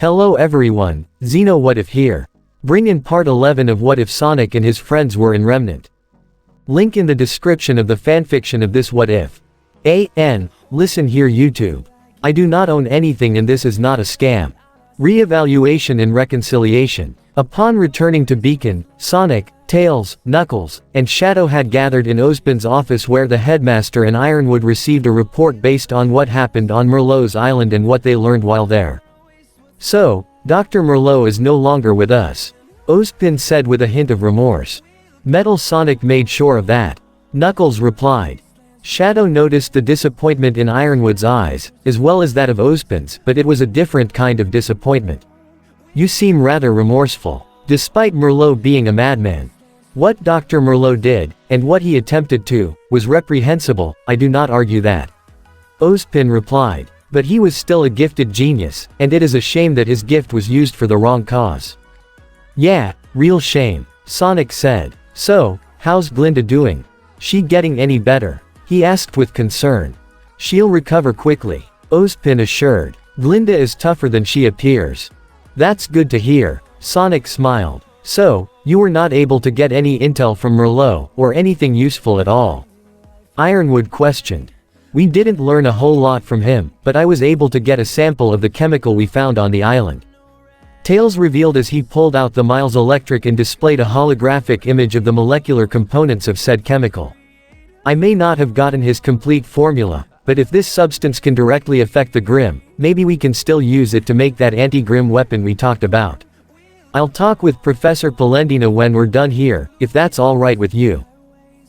Hello everyone, Xeno What If here. Bring in part 11 of What If Sonic and his friends were in Remnant. Link in the description of the fanfiction of this What If. Listen here YouTube. I do not own anything and this is not a scam. Re-evaluation and reconciliation. Upon returning to Beacon, Sonic, Tails, Knuckles, and Shadow had gathered in Ozpin's office where the headmaster and Ironwood received a report based on what happened on Merlot's island and what they learned while there. So, Dr. Merlot is no longer with us. Ozpin said with a hint of remorse. Metal Sonic made sure of that. Knuckles replied. Shadow noticed the disappointment in Ironwood's eyes, as well as that of Ozpin's, but it was a different kind of disappointment. You seem rather remorseful, despite Merlot being a madman. What Dr. Merlot did, and what he attempted to, was reprehensible, I do not argue that. Ozpin replied. But he was still a gifted genius, and it is a shame that his gift was used for the wrong cause. Yeah, real shame, Sonic said. So, how's Glinda doing? She getting any better? He asked with concern. She'll recover quickly, Ozpin assured. Glinda is tougher than she appears. That's good to hear, Sonic smiled. So, you were not able to get any intel from Merlot, or anything useful at all? Ironwood questioned. We didn't learn a whole lot from him, but I was able to get a sample of the chemical we found on the island. Tails revealed as he pulled out the Miles Electric and displayed a holographic image of the molecular components of said chemical. I may not have gotten his complete formula, but if this substance can directly affect the Grimm, maybe we can still use it to make that anti-Grimm weapon we talked about. I'll talk with Professor Palendina when we're done here, if that's alright with you.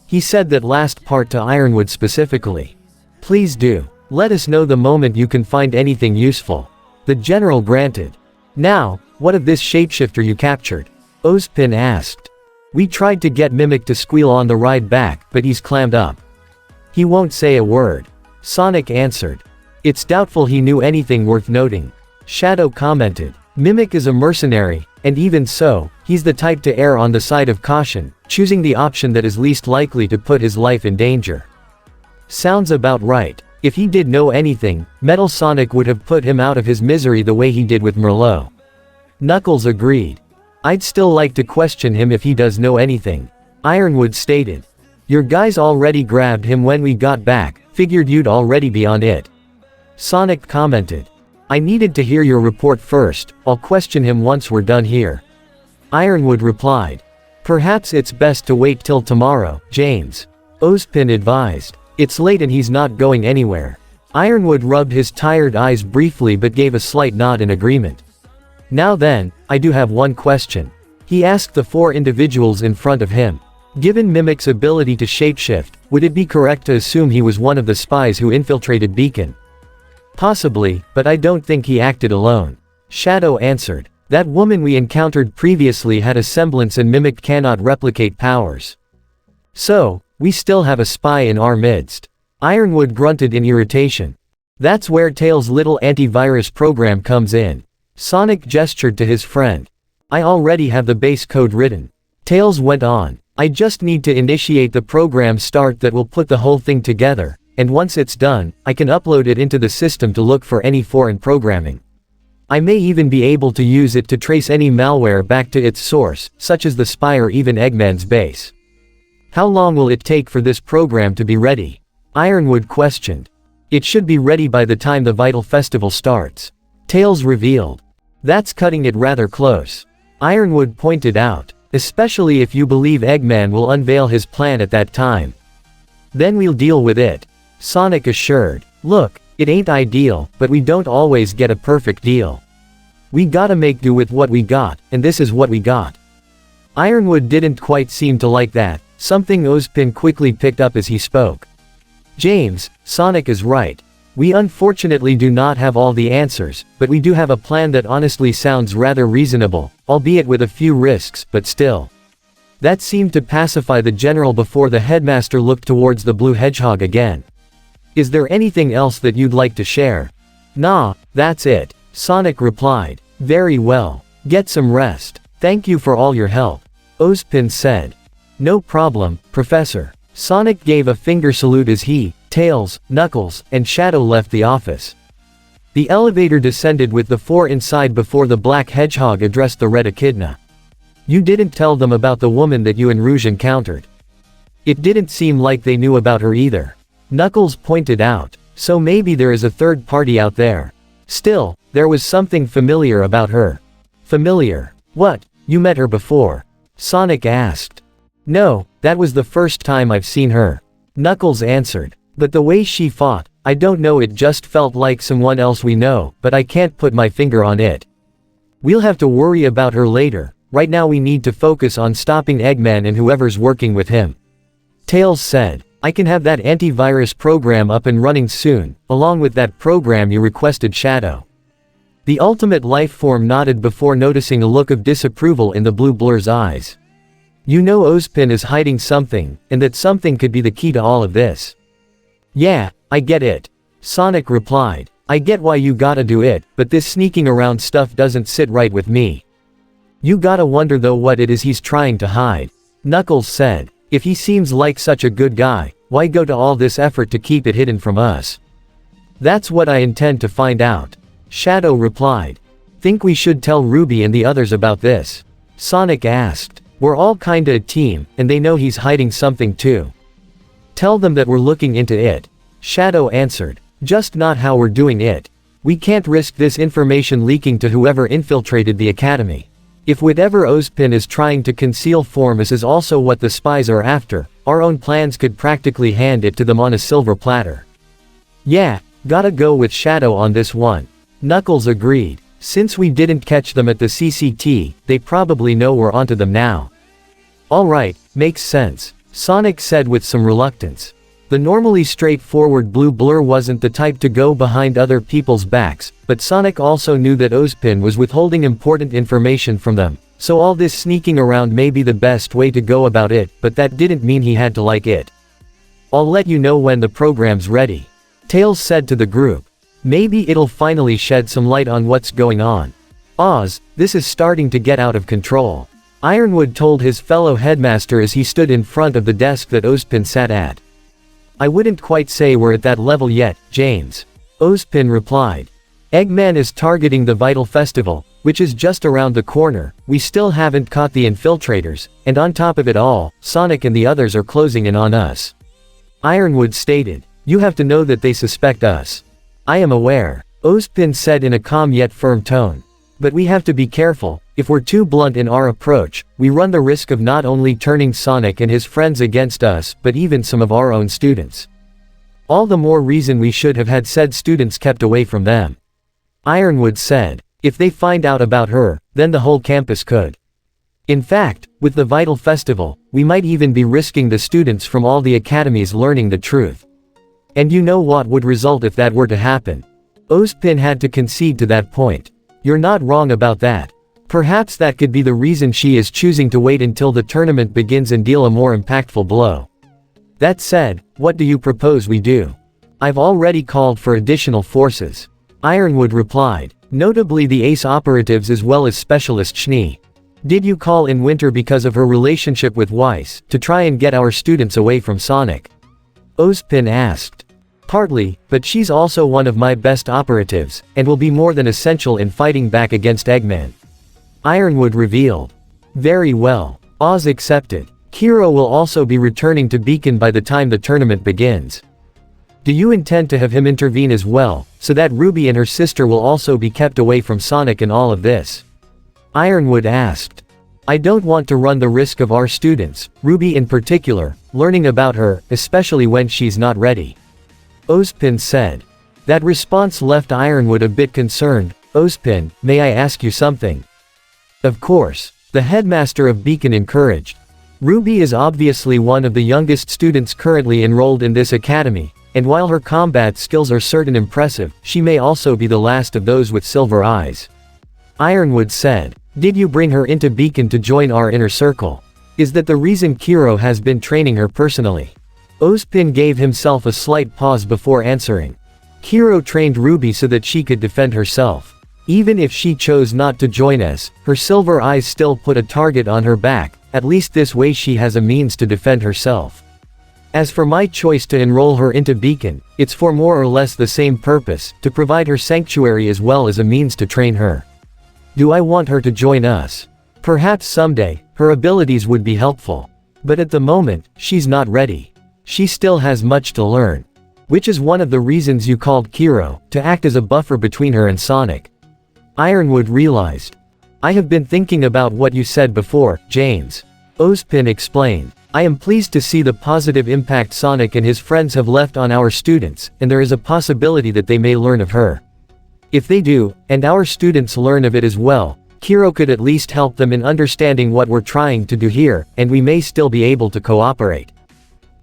He said that last part to Ironwood specifically. Please do. Let us know the moment you can find anything useful. The general granted. Now, what of this shapeshifter you captured? Ozpin asked. We tried to get Mimic to squeal on the ride back, but he's clammed up. He won't say a word. Sonic answered. It's doubtful he knew anything worth noting. Shadow commented. Mimic is a mercenary, and even so, he's the type to err on the side of caution, choosing the option that is least likely to put his life in danger. Sounds about right. If he did know anything, Metal Sonic would have put him out of his misery the way he did with Merlot. Knuckles agreed. I'd still like to question him if he does know anything. Ironwood stated. Your guys already grabbed him when we got back, figured you'd already be on it. Sonic commented. I needed to hear your report first, I'll question him once we're done here. Ironwood replied. Perhaps it's best to wait till tomorrow, James. Ozpin advised. It's late and he's not going anywhere. Ironwood rubbed his tired eyes briefly but gave a slight nod in agreement. Now then, I do have one question. He asked the four individuals in front of him. Given Mimic's ability to shapeshift, would it be correct to assume he was one of the spies who infiltrated Beacon? Possibly, but I don't think he acted alone. Shadow answered. That woman we encountered previously had a semblance and Mimic cannot replicate powers. So, we still have a spy in our midst. Ironwood grunted in irritation. That's where Tails' little antivirus program comes in. Sonic gestured to his friend. I already have the base code written. Tails went on. I just need to initiate the program start that will put the whole thing together, and once it's done, I can upload it into the system to look for any foreign programming. I may even be able to use it to trace any malware back to its source, such as the spy or even Eggman's base. How long will it take for this program to be ready? Ironwood questioned. It should be ready by the time the Vital Festival starts. Tails revealed. That's cutting it rather close. Ironwood pointed out. Especially if you believe Eggman will unveil his plan at that time. Then we'll deal with it. Sonic assured. Look, it ain't ideal, but we don't always get a perfect deal. We gotta make do with what we got, and this is what we got. Ironwood didn't quite seem to like that, something Ozpin quickly picked up as he spoke. James, Sonic is right. We unfortunately do not have all the answers, but we do have a plan that honestly sounds rather reasonable, albeit with a few risks, but still. That seemed to pacify the general before the headmaster looked towards the blue hedgehog again. Is there anything else that you'd like to share? Nah, that's it, Sonic replied. Very well. Get some rest. Thank you for all your help. Ozpin said. No problem, Professor. Sonic gave a finger salute as he, Tails, Knuckles, and Shadow left the office. The elevator descended with the four inside before the black hedgehog addressed the red echidna. You didn't tell them about the woman that you and Rouge encountered. It didn't seem like they knew about her either. Knuckles pointed out. So maybe there is a third party out there. Still, there was something familiar about her. Familiar? What, you met her before? Sonic asked. No, that was the first time I've seen her. Knuckles answered. But the way she fought, I don't know, it just felt like someone else we know, but I can't put my finger on it. We'll have to worry about her later. Right now we need to focus on stopping Eggman and whoever's working with him. Tails said. I can have that antivirus program up and running soon, along with that program you requested, Shadow. The ultimate life form nodded before noticing a look of disapproval in the blue blur's eyes. You know Ozpin is hiding something, and that something could be the key to all of this. Yeah, I get it. Sonic replied. I get why you gotta do it, but this sneaking around stuff doesn't sit right with me. You gotta wonder though what it is he's trying to hide. Knuckles said. If he seems like such a good guy, why go to all this effort to keep it hidden from us? That's what I intend to find out. Shadow replied. Think we should tell RWBY and the others about this? Sonic asked. We're all kinda a team, and they know he's hiding something too. Tell them that we're looking into it. Shadow answered. Just not how we're doing it. We can't risk this information leaking to whoever infiltrated the academy. If whatever Ozpin is trying to conceal from us is also what the spies are after, our own plans could practically hand it to them on a silver platter. Yeah, gotta go with Shadow on this one. Knuckles agreed. Since we didn't catch them at the CCT, they probably know we're onto them now. Alright, makes sense. Sonic said with some reluctance. The normally straightforward blue blur wasn't the type to go behind other people's backs, but Sonic also knew that Ozpin was withholding important information from them, so all this sneaking around may be the best way to go about it, but that didn't mean he had to like it. I'll let you know when the program's ready. Tails said to the group. Maybe it'll finally shed some light on what's going on. Oz, this is starting to get out of control. Ironwood told his fellow headmaster as he stood in front of the desk that Ozpin sat at. I wouldn't quite say we're at that level yet, James. Ozpin replied. Eggman is targeting the Vital Festival, which is just around the corner. We still haven't caught the infiltrators, and on top of it all, Sonic and the others are closing in on us. Ironwood stated. You have to know that they suspect us. I am aware. Ozpin said in a calm yet firm tone. But we have to be careful. If we're too blunt in our approach, we run the risk of not only turning Sonic and his friends against us, but even some of our own students. All the more reason we should have had said students kept away from them. Ironwood said. If they find out about her, then the whole campus could. In fact, with the Vital Festival, we might even be risking the students from all the academies learning the truth. And you know what would result if that were to happen. Ozpin had to concede to that point. You're not wrong about that. Perhaps that could be the reason she is choosing to wait until the tournament begins and deal a more impactful blow. That said, what do you propose we do? I've already called for additional forces. Ironwood replied, notably the ace operatives as well as Specialist Schnee. Did you call in Winter because of her relationship with Weiss, to try and get our students away from Sonic? Ozpin asked. Partly, but she's also one of my best operatives, and will be more than essential in fighting back against Eggman. Ironwood revealed. Very well. Oz accepted. Kiro will also be returning to Beacon by the time the tournament begins. Do you intend to have him intervene as well, so that RWBY and her sister will also be kept away from Sonic in all of this? Ironwood asked. I don't want to run the risk of our students, RWBY in particular, learning about her, especially when she's not ready. Ozpin said. That response left Ironwood a bit concerned. Ozpin, may I ask you something? Of course. The headmaster of Beacon encouraged. RWBY is obviously one of the youngest students currently enrolled in this academy, and while her combat skills are certain impressive, she may also be the last of those with silver eyes. Ironwood said. Did you bring her into Beacon to join our inner circle? Is that the reason Kiro has been training her personally? Ozpin gave himself a slight pause before answering. Kiro trained RWBY so that she could defend herself. Even if she chose not to join us, her silver eyes still put a target on her back, at least this way she has a means to defend herself. As for my choice to enroll her into Beacon, it's for more or less the same purpose, to provide her sanctuary as well as a means to train her. Do I want her to join us? Perhaps someday, her abilities would be helpful. But at the moment, she's not ready. She still has much to learn. Which is one of the reasons you called Kiro, to act as a buffer between her and Sonic. Ironwood realized. I have been thinking about what you said before, James. Ozpin explained. I am pleased to see the positive impact Sonic and his friends have left on our students, and there is a possibility that they may learn of her. If they do, and our students learn of it as well, Kiro could at least help them in understanding what we're trying to do here, and we may still be able to cooperate.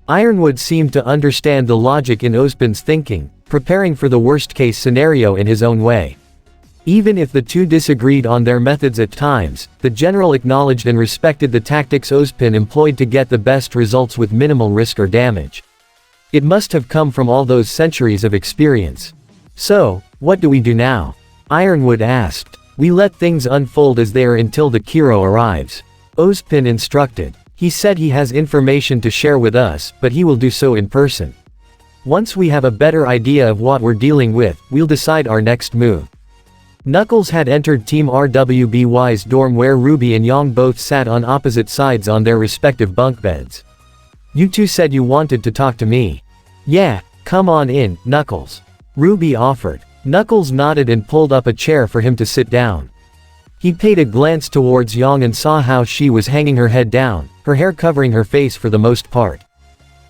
Ironwood seemed to understand the logic in Ozpin's thinking, preparing for the worst-case scenario in his own way. Even if the two disagreed on their methods at times, the general acknowledged and respected the tactics Ozpin employed to get the best results with minimal risk or damage. It must have come from all those centuries of experience. So, what do we do now? Ironwood asked. We let things unfold as they are until the Kiro arrives. Ozpin instructed. He said he has information to share with us, but he will do so in person. Once we have a better idea of what we're dealing with, we'll decide our next move. Knuckles had entered Team RWBY's dorm where Ruby and Yang both sat on opposite sides on their respective bunk beds. You two said you wanted to talk to me. Yeah, come on in, Knuckles. Ruby offered. Knuckles nodded and pulled up a chair for him to sit down. He paid a glance towards Yang and saw how she was hanging her head down, her hair covering her face for the most part.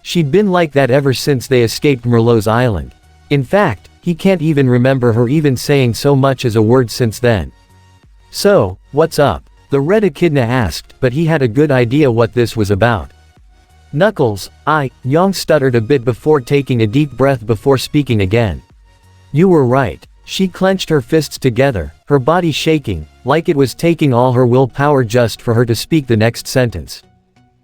She'd been like that ever since they escaped Merlot's island. In fact, he can't even remember her even saying so much as a word since then. So, what's up? The Red Echidna asked, but he had a good idea what this was about. Knuckles, Yang stuttered a bit before taking a deep breath before speaking again. You were right. She clenched her fists together, her body shaking, like it was taking all her willpower just for her to speak the next sentence.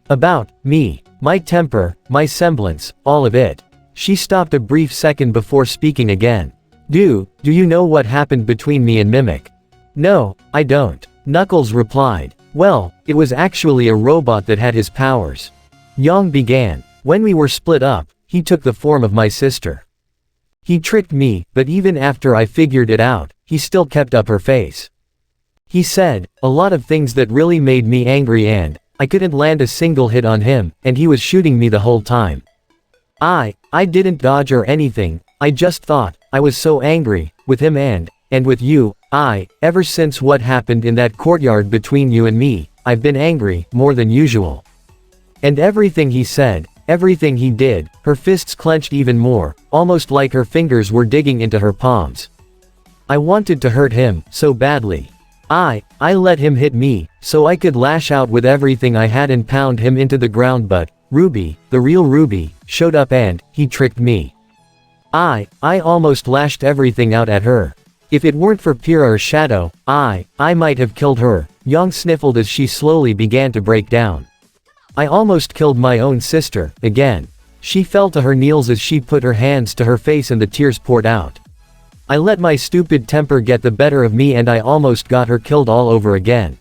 About me, my temper, my semblance, all of it. She stopped a brief second before speaking again. Do you know what happened between me and Mimic? No, I don't. Knuckles replied. Well, it was actually a robot that had his powers. Yang began. When we were split up, he took the form of my sister. He tricked me, but even after I figured it out, he still kept up her face. He said a lot of things that really made me angry and I couldn't land a single hit on him, and he was shooting me the whole time. I didn't dodge or anything, I just thought, I was so angry, with him and with you, ever since what happened in that courtyard between you and me, I've been angry, more than usual. And everything he said, everything he did, her fists clenched even more, almost like her fingers were digging into her palms. I wanted to hurt him, so badly. I let him hit me, so I could lash out with everything I had and pound him into the ground, but Ruby, the real Ruby, showed up and he tricked me. I almost lashed everything out at her. If it weren't for Pyrrha or Shadow, I might have killed her. Yang sniffled as she slowly began to break down. I almost killed my own sister, again. She fell to her knees as she put her hands to her face and the tears poured out. I let my stupid temper get the better of me and I almost got her killed all over again.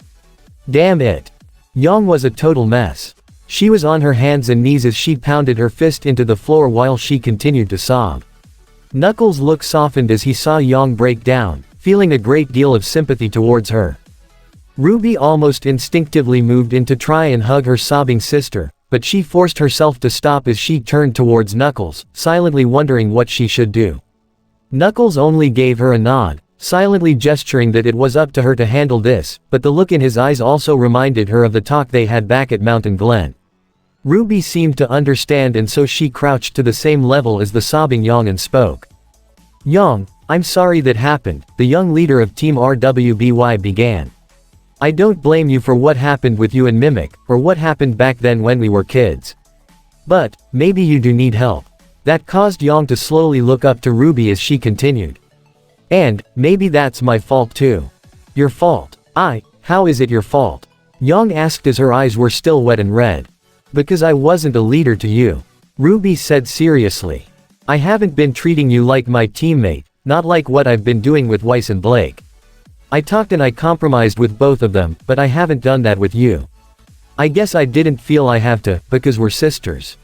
Damn it. Yang was a total mess. She was on her hands and knees as she pounded her fist into the floor while she continued to sob. Knuckles' look softened as he saw Yang break down, feeling a great deal of sympathy towards her. Ruby almost instinctively moved in to try and hug her sobbing sister, but she forced herself to stop as she turned towards Knuckles, silently wondering what she should do. Knuckles only gave her a nod, silently gesturing that it was up to her to handle this, but the look in his eyes also reminded her of the talk they had back at Mountain Glen. Ruby seemed to understand and so she crouched to the same level as the sobbing Yang and spoke. Yang, I'm sorry that happened, the young leader of Team RWBY began. I don't blame you for what happened with you and Mimic, or what happened back then when we were kids. But, maybe you do need help. That caused Yang to slowly look up to Ruby as she continued. And, maybe that's my fault too. Your fault? How is it your fault? Yang asked as her eyes were still wet and red. Because I wasn't a leader to you. Ruby said seriously. I haven't been treating you like my teammate, not like what I've been doing with Weiss and Blake. I talked and I compromised with both of them, but I haven't done that with you. I guess I didn't feel I have to, because we're sisters.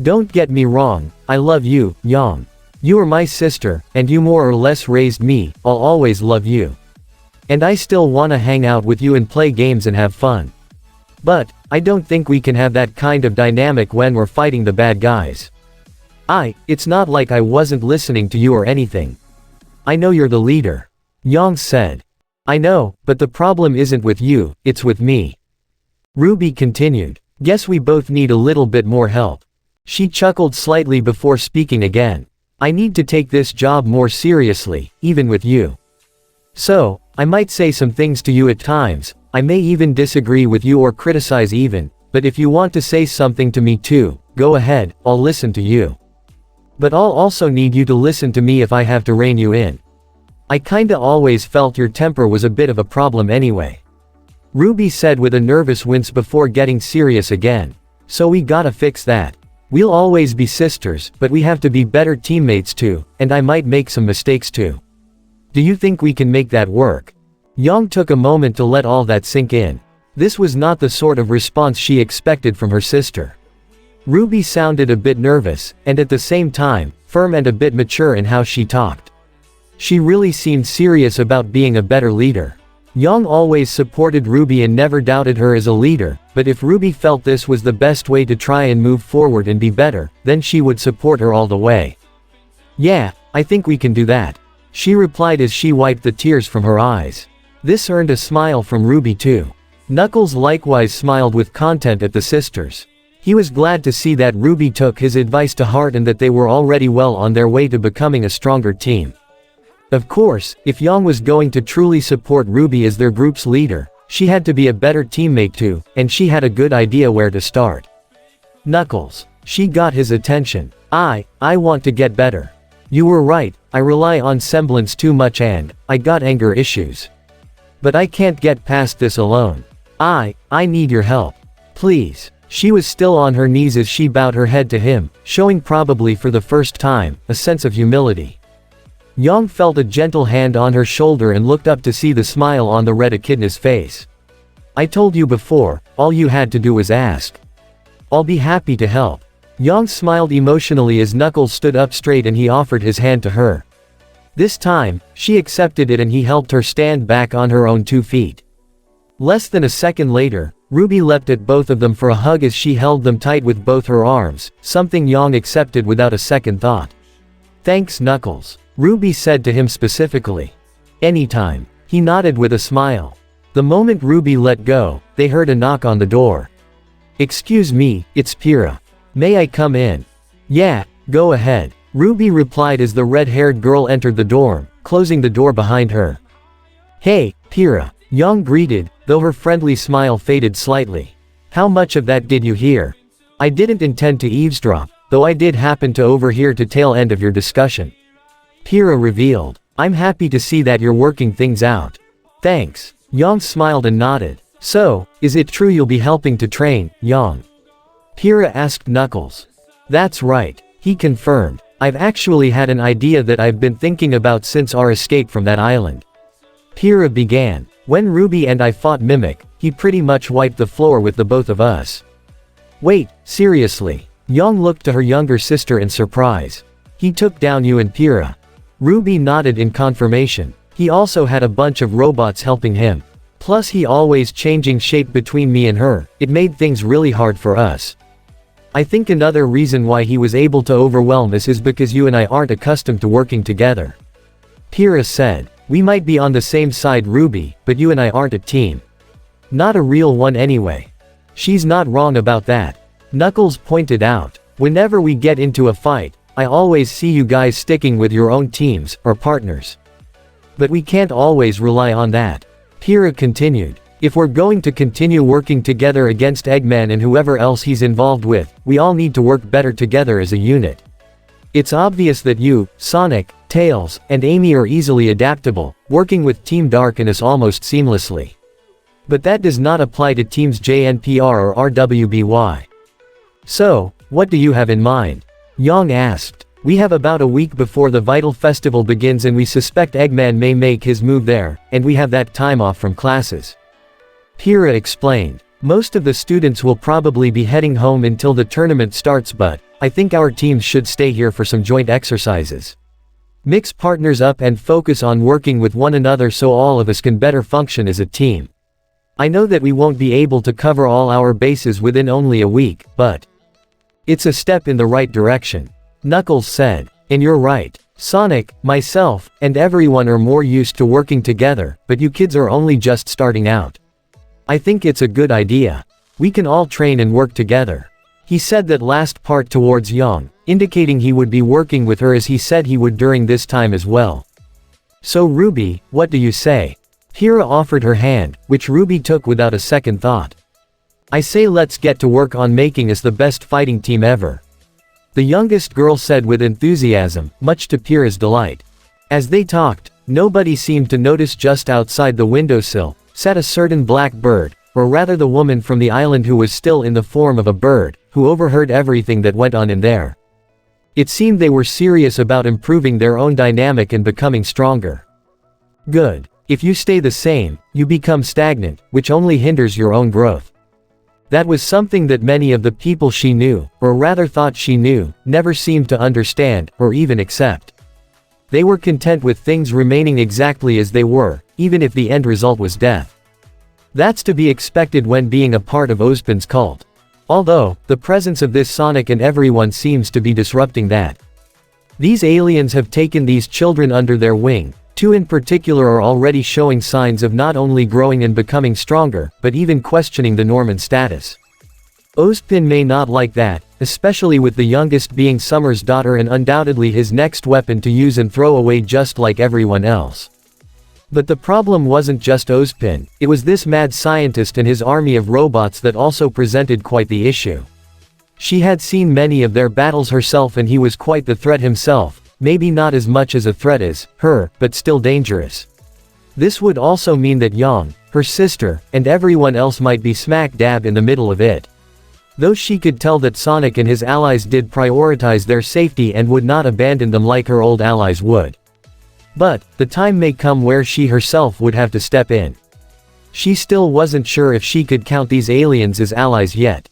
Don't get me wrong, I love you, Yang. You are my sister, and you more or less raised me, I'll always love you. And I still wanna hang out with you and play games and have fun. But, I don't think we can have that kind of dynamic when we're fighting the bad guys. It's not like I wasn't listening to you or anything. I know you're the leader. Yang said. I know, but the problem isn't with you, it's with me. RWBY continued. Guess we both need a little bit more help. She chuckled slightly before speaking again. I need to take this job more seriously, even with you. So, I might say some things to you at times, I may even disagree with you or criticize even, but if you want to say something to me too, go ahead, I'll listen to you. But I'll also need you to listen to me if I have to rein you in. I kinda always felt your temper was a bit of a problem anyway. RWBY said with a nervous wince before getting serious again. So we gotta fix that. We'll always be sisters, but we have to be better teammates too, and I might make some mistakes too. Do you think we can make that work? Yang took a moment to let all that sink in. This was not the sort of response she expected from her sister. RWBY sounded a bit nervous, and at the same time, firm and a bit mature in how she talked. She really seemed serious about being a better leader. Yang always supported RWBY and never doubted her as a leader, but if RWBY felt this was the best way to try and move forward and be better, then she would support her all the way. Yeah, I think we can do that. She replied as she wiped the tears from her eyes. This earned a smile from RWBY too. Knuckles likewise smiled with content at the sisters. He was glad to see that RWBY took his advice to heart and that they were already well on their way to becoming a stronger team. Of course, if Yang was going to truly support RWBY as their group's leader, she had to be a better teammate too, and she had a good idea where to start. Knuckles. She got his attention. I want to get better. You were right, I rely on semblance too much and, I got anger issues. But I can't get past this alone. I need your help. Please. She was still on her knees as she bowed her head to him, showing probably for the first time, a sense of humility. Yang felt a gentle hand on her shoulder and looked up to see the smile on the red echidna's face. I told you before, all you had to do was ask. I'll be happy to help. Yang smiled emotionally as Knuckles stood up straight and he offered his hand to her. This time, she accepted it and he helped her stand back on her own 2 feet. Less than a second later, RWBY leapt at both of them for a hug as she held them tight with both her arms, something Yang accepted without a second thought. Thanks Knuckles. RWBY said to him specifically. Anytime. He nodded with a smile. The moment RWBY let go, they heard a knock on the door. Excuse me, it's Pyrrha. May I come in? Yeah, go ahead. RWBY replied as the red-haired girl entered the dorm, closing the door behind her. Hey, Pyrrha. Yang greeted, though her friendly smile faded slightly. How much of that did you hear? I didn't intend to eavesdrop, though I did happen to overhear the tail end of your discussion. Pyrrha revealed. I'm happy to see that you're working things out. Thanks. Yang smiled and nodded. So, is it true you'll be helping to train, Yang? Pyrrha asked Knuckles. That's right, he confirmed. I've actually had an idea that I've been thinking about since our escape from that island. Pyrrha began. When RWBY and I fought Mimic, he pretty much wiped the floor with the both of us. Wait, seriously? Yang looked to her younger sister in surprise. He took down you and Pyrrha. RWBY nodded in confirmation. He also had a bunch of robots helping him. Plus he always changing shape between me and her, it made things really hard for us. I think another reason why he was able to overwhelm us is because you and I aren't accustomed to working together. Pyrrha said. We might be on the same side RWBY, but you and I aren't a team. Not a real one anyway. She's not wrong about that. Knuckles pointed out. Whenever we get into a fight, I always see you guys sticking with your own teams, or partners. But we can't always rely on that. Pyrrha continued. If we're going to continue working together against Eggman and whoever else he's involved with, we all need to work better together as a unit. It's obvious that you, Sonic, Tails, and Amy are easily adaptable, working with Team Darkness almost seamlessly. But that does not apply to Teams JNPR or RWBY. So, what do you have in mind? Yang asked. We have about a week before the Vital Festival begins and we suspect Eggman may make his move there, and we have that time off from classes. Pyrrha explained. Most of the students will probably be heading home until the tournament starts, but I think our teams should stay here for some joint exercises. Mix partners up and focus on working with one another so all of us can better function as a team. I know that we won't be able to cover all our bases within only a week, but it's a step in the right direction. Knuckles said. And you're right. Sonic, myself, and everyone are more used to working together, but you kids are only just starting out. I think it's a good idea. We can all train and work together. He said that last part towards Yang, indicating he would be working with her as he said he would during this time as well. So RWBY, what do you say? Hira offered her hand, which RWBY took without a second thought. I say let's get to work on making us the best fighting team ever. The youngest girl said with enthusiasm, much to Pyrrha's delight. As they talked, nobody seemed to notice just outside the windowsill sat a certain black bird, or rather the woman from the island who was still in the form of a bird, who overheard everything that went on in there. It seemed they were serious about improving their own dynamic and becoming stronger. Good. If you stay the same, you become stagnant, which only hinders your own growth. That was something that many of the people she knew, or rather thought she knew, never seemed to understand, or even accept. They were content with things remaining exactly as they were, even if the end result was death. That's to be expected when being a part of Ozpin's cult. Although, the presence of this Sonic and everyone seems to be disrupting that. These aliens have taken these children under their wing. Two in particular are already showing signs of not only growing and becoming stronger, but even questioning the Norman status. Ozpin may not like that, especially with the youngest being Summer's daughter and undoubtedly his next weapon to use and throw away just like everyone else. But the problem wasn't just Ozpin, it was this mad scientist and his army of robots that also presented quite the issue. She had seen many of their battles herself and he was quite the threat himself. Maybe not as much as a threat as her, but still dangerous. This would also mean that Yang, her sister, and everyone else might be smack dab in the middle of it. Though she could tell that Sonic and his allies did prioritize their safety and would not abandon them like her old allies would. But, the time may come where she herself would have to step in. She still wasn't sure if she could count these aliens as allies yet.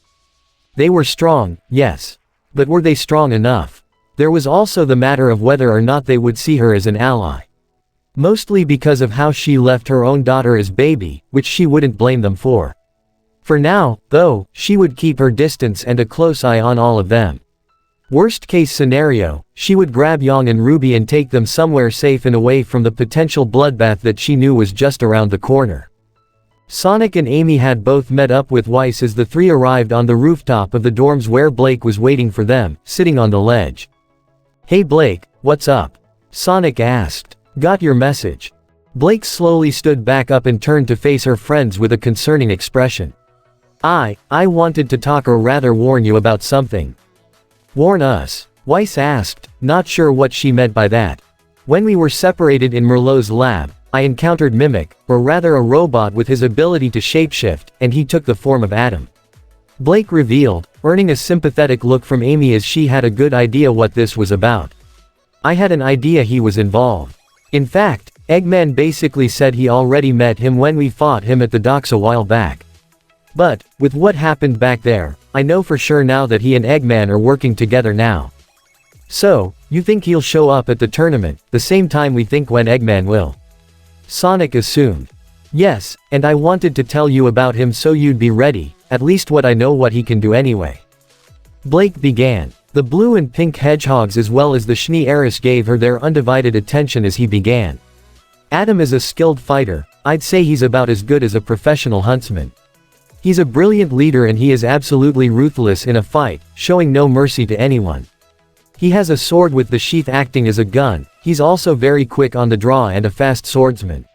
They were strong, yes. But were they strong enough? There was also the matter of whether or not they would see her as an ally. Mostly because of how she left her own daughter as baby, which she wouldn't blame them for. For now, though, she would keep her distance and a close eye on all of them. Worst case scenario, she would grab Yang and RWBY and take them somewhere safe and away from the potential bloodbath that she knew was just around the corner. Sonic and Amy had both met up with Weiss as the three arrived on the rooftop of the dorms where Blake was waiting for them, sitting on the ledge. Hey Blake, what's up? Sonic asked. Got your message. Blake slowly stood back up and turned to face her friends with a concerning expression. I wanted to talk or rather warn you about something. Warn us? Weiss asked, not sure what she meant by that. When we were separated in Merlot's lab, I encountered Mimic, or rather a robot with his ability to shapeshift, and he took the form of Adam. Blake revealed, earning a sympathetic look from Amy as she had a good idea what this was about. I had an idea he was involved. In fact, Eggman basically said he already met him when we fought him at the docks a while back. But, with what happened back there, I know for sure now that he and Eggman are working together now. So, you think he'll show up at the tournament, the same time we think when Eggman will? Sonic assumed. Yes, and I wanted to tell you about him so you'd be ready, at least what I know what he can do anyway. Blake began. The blue and pink hedgehogs as well as the Schnee heiress gave her their undivided attention as he began. Adam is a skilled fighter, I'd say he's about as good as a professional huntsman. He's a brilliant leader and he is absolutely ruthless in a fight, showing no mercy to anyone. He has a sword with the sheath acting as a gun, he's also very quick on the draw and a fast swordsman.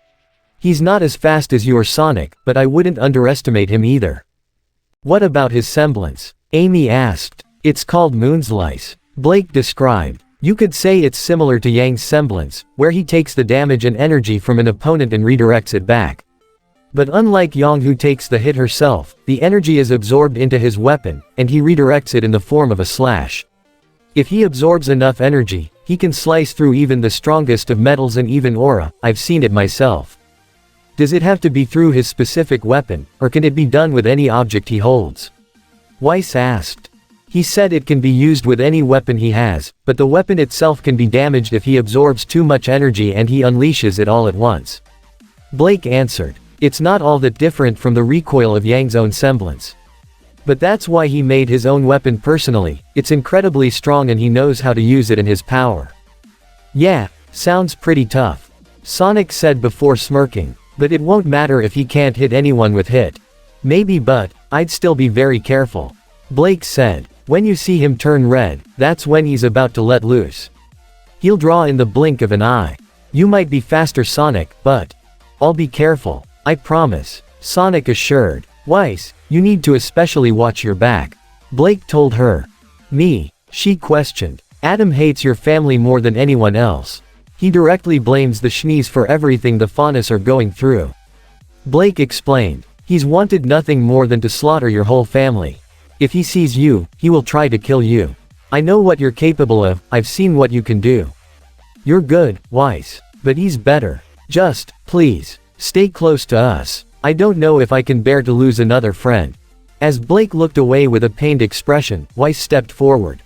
He's not as fast as you or Sonic, but I wouldn't underestimate him either. What about his semblance? Amy asked. It's called Moonslice. Blake described. You could say it's similar to Yang's semblance, where he takes the damage and energy from an opponent and redirects it back. But unlike Yang who takes the hit herself, the energy is absorbed into his weapon, and he redirects it in the form of a slash. If he absorbs enough energy, he can slice through even the strongest of metals and even aura, I've seen it myself. Does it have to be through his specific weapon, or can it be done with any object he holds? Weiss asked. He said it can be used with any weapon he has, but the weapon itself can be damaged if he absorbs too much energy and he unleashes it all at once. Blake answered. It's not all that different from the recoil of Yang's own semblance. But that's why he made his own weapon personally, it's incredibly strong and he knows how to use it in his power. Yeah, sounds pretty tough. Sonic said before smirking. But it won't matter if he can't hit anyone with hit. Maybe, but I'd still be very careful. Blake said. When you see him turn red, that's when he's about to let loose. He'll draw in the blink of an eye. You might be faster, Sonic, but I'll be careful, I promise, Sonic assured. Weiss, you need to especially watch your back. Blake told her. Me? She questioned. Adam hates your family more than anyone else. He directly blames the Shnees for everything the Faunus are going through. Blake explained. He's wanted nothing more than to slaughter your whole family. If he sees you, he will try to kill you. I know what you're capable of, I've seen what you can do. You're good, Weiss. But he's better. Just, please, stay close to us. I don't know if I can bear to lose another friend. As Blake looked away with a pained expression, Weiss stepped forward.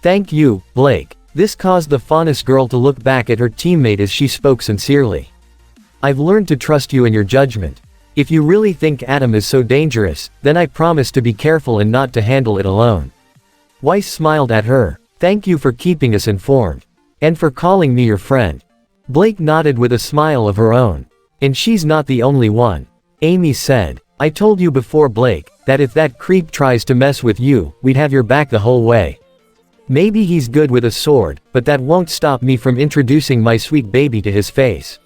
Thank you, Blake. This caused the Faunus girl to look back at her teammate as she spoke sincerely. I've learned to trust you and your judgment. If you really think Adam is so dangerous, then I promise to be careful and not to handle it alone. Weiss smiled at her. Thank you for keeping us informed. And for calling me your friend. Blake nodded with a smile of her own. And she's not the only one. Amy said. I told you before, Blake, that if that creep tries to mess with you, we'd have your back the whole way. Maybe he's good with a sword, but that won't stop me from introducing my sweet baby to his face.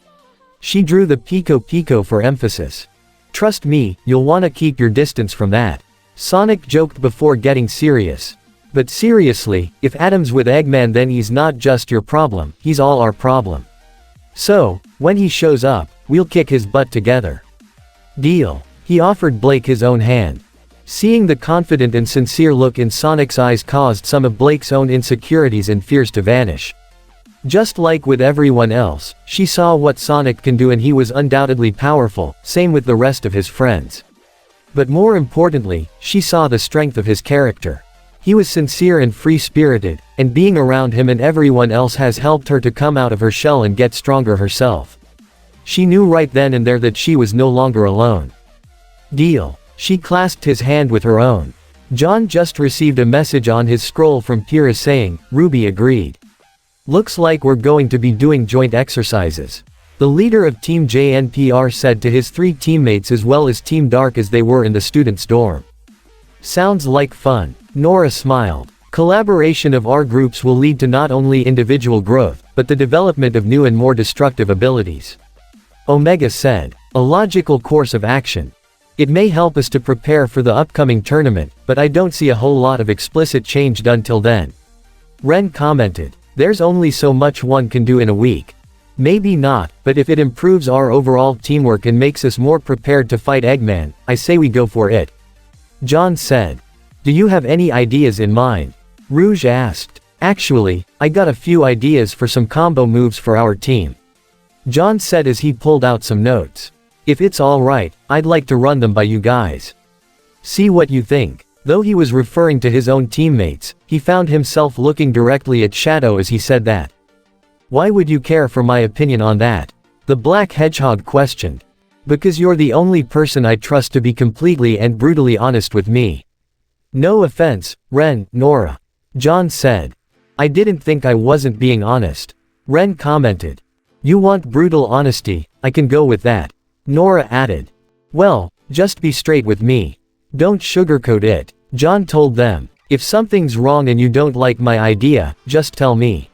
She drew the pico for emphasis. Trust me, you'll want to keep your distance from that. Sonic joked before getting serious. But seriously, if Adam's with Eggman, then he's not just your problem, he's all our problem. So, when he shows up, we'll kick his butt together. Deal. He offered Blake his own hand. Seeing the confident and sincere look in Sonic's eyes caused some of Blake's own insecurities and fears to vanish. Just like with everyone else, she saw what Sonic can do and he was undoubtedly powerful, same with the rest of his friends. But more importantly, she saw the strength of his character. He was sincere and free-spirited, and being around him and everyone else has helped her to come out of her shell and get stronger herself. She knew right then and there that she was no longer alone. Deal. She clasped his hand with her own. John just received a message on his scroll from Kira saying, Ruby agreed. Looks like we're going to be doing joint exercises. The leader of Team JNPR said to his 3 teammates as well as Team Dark as they were in the students' dorm. Sounds like fun. Nora smiled. Collaboration of our groups will lead to not only individual growth, but the development of new and more destructive abilities. Omega said. A logical course of action. It may help us to prepare for the upcoming tournament, but I don't see a whole lot of explicit change done till then. Ren commented. There's only so much one can do in a week. Maybe not, but if it improves our overall teamwork and makes us more prepared to fight Eggman, I say we go for it. John said. Do you have any ideas in mind? Rouge asked. Actually, I got a few ideas for some combo moves for our team. John said as he pulled out some notes. If it's alright, I'd like to run them by you guys. See what you think. Though he was referring to his own teammates, he found himself looking directly at Shadow as he said that. Why would you care for my opinion on that? The Black Hedgehog questioned. Because you're the only person I trust to be completely and brutally honest with me. No offense, Ren, Nora. John said. I didn't think I wasn't being honest. Ren commented. You want brutal honesty, I can go with that. Nora added. Well, just be straight with me. Don't sugarcoat it. John told them. If something's wrong and you don't like my idea, just tell me.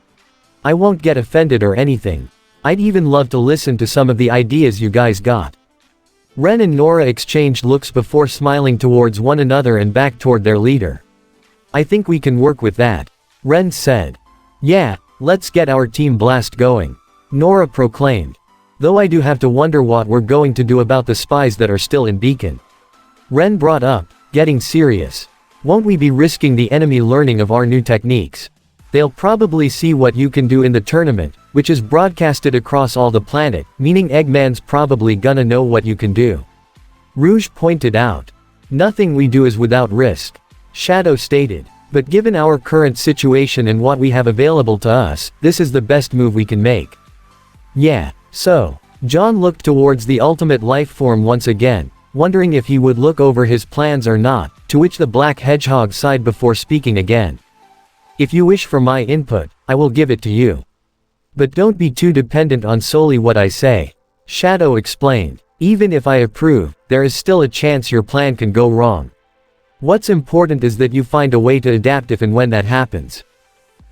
I won't get offended or anything. I'd even love to listen to some of the ideas you guys got. Ren and Nora exchanged looks before smiling towards one another and back toward their leader. I think we can work with that. Ren said. Yeah, let's get our team blast going. Nora proclaimed. Though I do have to wonder what we're going to do about the spies that are still in Beacon. Ren brought up, getting serious. Won't we be risking the enemy learning of our new techniques? They'll probably see what you can do in the tournament, which is broadcasted across all the planet, meaning Eggman's probably gonna know what you can do. Rouge pointed out. Nothing we do is without risk. Shadow stated. But given our current situation and what we have available to us, this is the best move we can make. Yeah, so. John looked towards the ultimate life form once again, wondering if he would look over his plans or not, to which the black hedgehog sighed before speaking again. If you wish for my input, I will give it to you. But don't be too dependent on solely what I say. Shadow explained. Even if I approve, there is still a chance your plan can go wrong. What's important is that you find a way to adapt if and when that happens.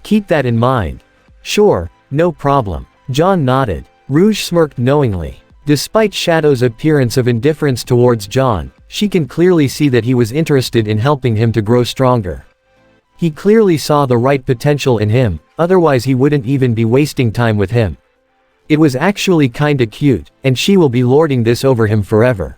Keep that in mind. Sure, no problem. John nodded. Rouge smirked knowingly. Despite Shadow's appearance of indifference towards John, she can clearly see that he was interested in helping him to grow stronger. He clearly saw the right potential in him, otherwise he wouldn't even be wasting time with him. It was actually kinda cute, and she will be lording this over him forever.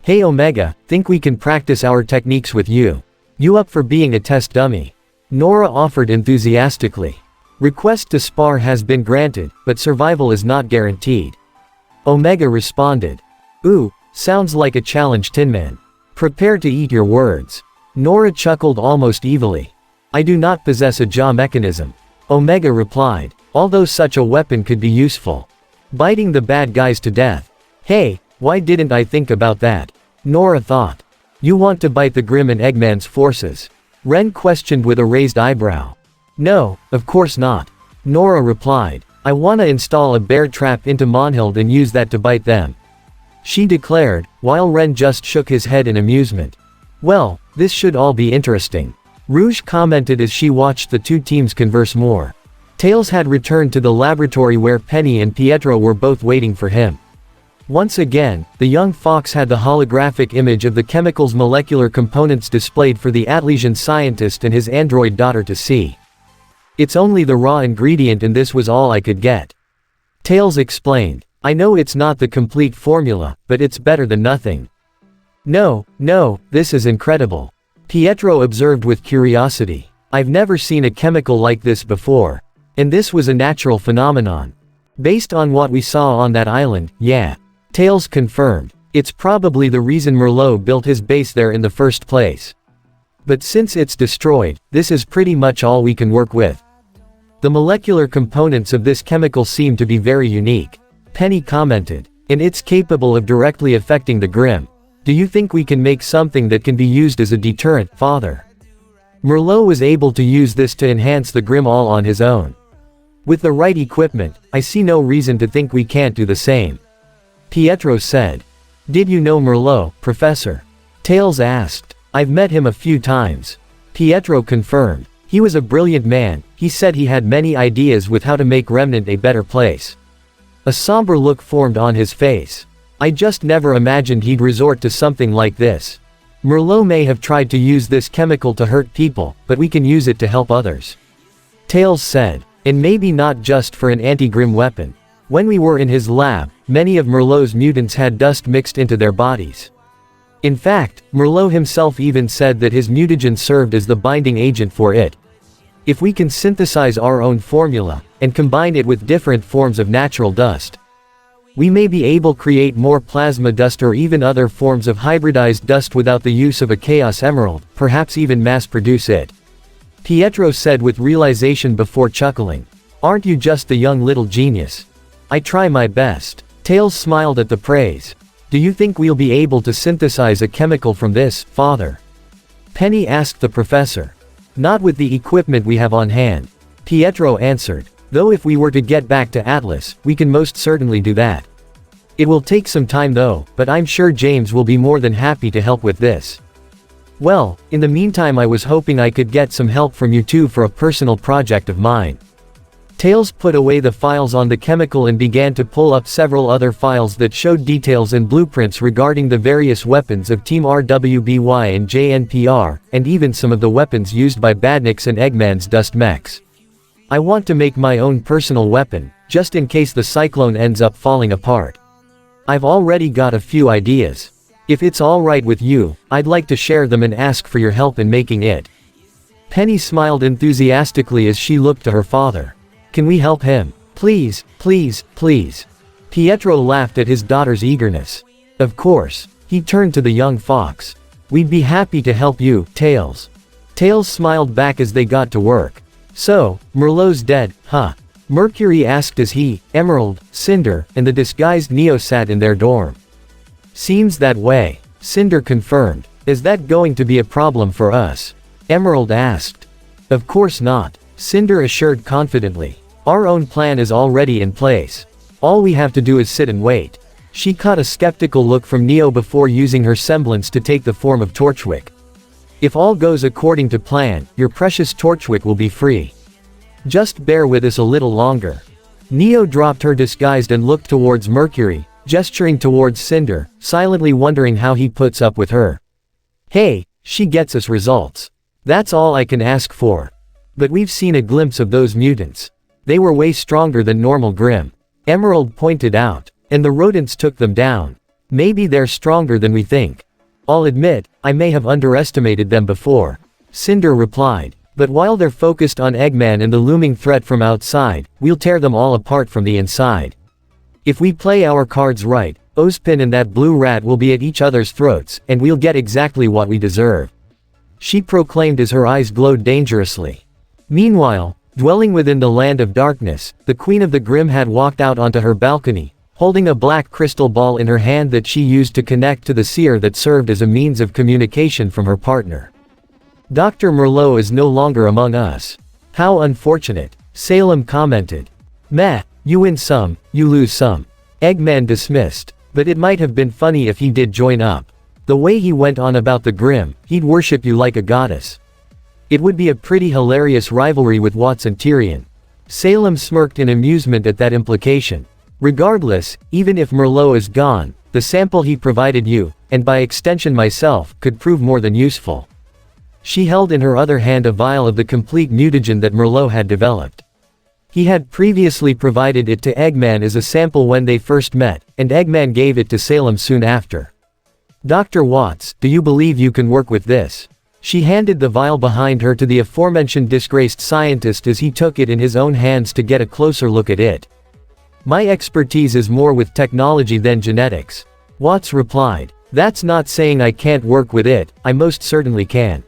Hey Omega, think we can practice our techniques with you? You up for being a test dummy? Nora offered enthusiastically. Request to spar has been granted, but survival is not guaranteed. Omega responded. Ooh, sounds like a challenge, Tin Man. Prepare to eat your words. Nora chuckled almost evilly. I do not possess a jaw mechanism. Omega replied, although such a weapon could be useful. Biting the bad guys to death. Hey, why didn't I think about that? Nora thought. You want to bite the Grimm and Eggman's forces? Ren questioned with a raised eyebrow. No, of course not. Nora replied. I wanna install a bear trap into Monhild and use that to bite them. She declared, while Ren just shook his head in amusement. Well, this should all be interesting. Rouge commented as she watched the two teams converse more. Tails had returned to the laboratory where Penny and Pietro were both waiting for him. Once again, the young fox had the holographic image of the chemical's molecular components displayed for the Atlesian scientist and his android daughter to see. It's only the raw ingredient and this was all I could get. Tails explained. I know it's not the complete formula, but it's better than nothing. No, this is incredible. Pietro observed with curiosity. I've never seen a chemical like this before. And this was a natural phenomenon. Based on what we saw on that island, yeah. Tails confirmed. It's probably the reason Merlot built his base there in the first place. But since it's destroyed, this is pretty much all we can work with. The molecular components of this chemical seem to be very unique. Penny commented. And it's capable of directly affecting the Grimm. Do you think we can make something that can be used as a deterrent, Father? Merlot was able to use this to enhance the Grimm all on his own. With the right equipment, I see no reason to think we can't do the same. Pietro said. Did you know Merlot, Professor? Tails asked. I've met him a few times. Pietro confirmed. He was a brilliant man. He said he had many ideas with how to make Remnant a better place. A somber look formed on his face. I just never imagined he'd resort to something like this. Merlot may have tried to use this chemical to hurt people, but we can use it to help others. Tails said. And maybe not just for an anti-Grimm weapon. When we were in his lab, many of Merlot's mutants had dust mixed into their bodies. In fact, Merlot himself even said that his mutagen served as the binding agent for it. If we can synthesize our own formula, and combine it with different forms of natural dust, we may be able to create more plasma dust or even other forms of hybridized dust without the use of a Chaos Emerald, perhaps even mass-produce it. Pietro said with realization before chuckling. Aren't you just a young little genius? I try my best. Tails smiled at the praise. Do you think we'll be able to synthesize a chemical from this, Father? Penny asked the professor. Not with the equipment we have on hand. Pietro answered. Though if we were to get back to Atlas, we can most certainly do that. It will take some time though, but I'm sure James will be more than happy to help with this. Well, in the meantime I was hoping I could get some help from you two for a personal project of mine. Tails put away the files on the chemical and began to pull up several other files that showed details and blueprints regarding the various weapons of Team RWBY and JNPR, and even some of the weapons used by Badnik's and Eggman's dust mechs. I want to make my own personal weapon, just in case the cyclone ends up falling apart. I've already got a few ideas. If it's alright with you, I'd like to share them and ask for your help in making it. Penny smiled enthusiastically as she looked to her father. Can we help him? Please, please, please. Pietro laughed at his daughter's eagerness. Of course. He turned to the young fox. We'd be happy to help you, Tails. Tails smiled back as they got to work. So, Merlot's dead, huh? Mercury asked as he, Emerald, Cinder, and the disguised Neo sat in their dorm. Seems that way, Cinder confirmed. Is that going to be a problem for us? Emerald asked. Of course not, Cinder assured confidently. Our own plan is already in place. All we have to do is sit and wait. She caught a skeptical look from Neo before using her semblance to take the form of Torchwick. If all goes according to plan, your precious Torchwick will be free. Just bear with us a little longer. Neo dropped her disguised and looked towards Mercury, gesturing towards Cinder, silently wondering how he puts up with her. Hey, she gets us results. That's all I can ask for. But we've seen a glimpse of those mutants. They were way stronger than normal Grimm. Emerald pointed out. And the rodents took them down. Maybe they're stronger than we think. I'll admit, I may have underestimated them before. Cinder replied. But while they're focused on Eggman and the looming threat from outside, we'll tear them all apart from the inside. If we play our cards right, Ozpin and that blue rat will be at each other's throats, and we'll get exactly what we deserve. She proclaimed as her eyes glowed dangerously. Meanwhile, dwelling within the land of darkness, the Queen of the Grimm had walked out onto her balcony, holding a black crystal ball in her hand that she used to connect to the seer that served as a means of communication from her partner. Dr. Merlot is no longer among us. How unfortunate, Salem commented. Meh, you win some, you lose some. Eggman dismissed. But it might have been funny if he did join up. The way he went on about the Grimm, he'd worship you like a goddess. It would be a pretty hilarious rivalry with Watts and Tyrion. Salem smirked in amusement at that implication. Regardless, even if Merlot is gone, the sample he provided you, and by extension myself, could prove more than useful. She held in her other hand a vial of the complete mutagen that Merlot had developed. He had previously provided it to Eggman as a sample when they first met, and Eggman gave it to Salem soon after. Dr. Watts, do you believe you can work with this? She handed the vial behind her to the aforementioned disgraced scientist as he took it in his own hands to get a closer look at it. My expertise is more with technology than genetics. Watts replied. That's not saying I can't work with it, I most certainly can.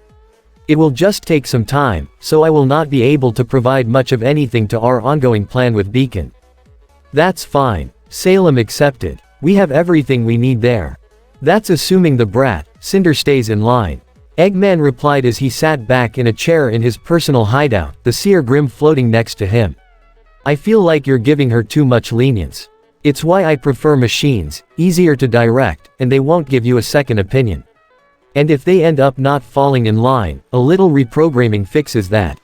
It will just take some time, so I will not be able to provide much of anything to our ongoing plan with Beacon. That's fine. Salem accepted. We have everything we need there. That's assuming the brat, Cinder, stays in line. Eggman replied as he sat back in a chair in his personal hideout, the Seer Grimm floating next to him. I feel like you're giving her too much lenience. It's why I prefer machines, easier to direct, and they won't give you a second opinion. And if they end up not falling in line, a little reprogramming fixes that.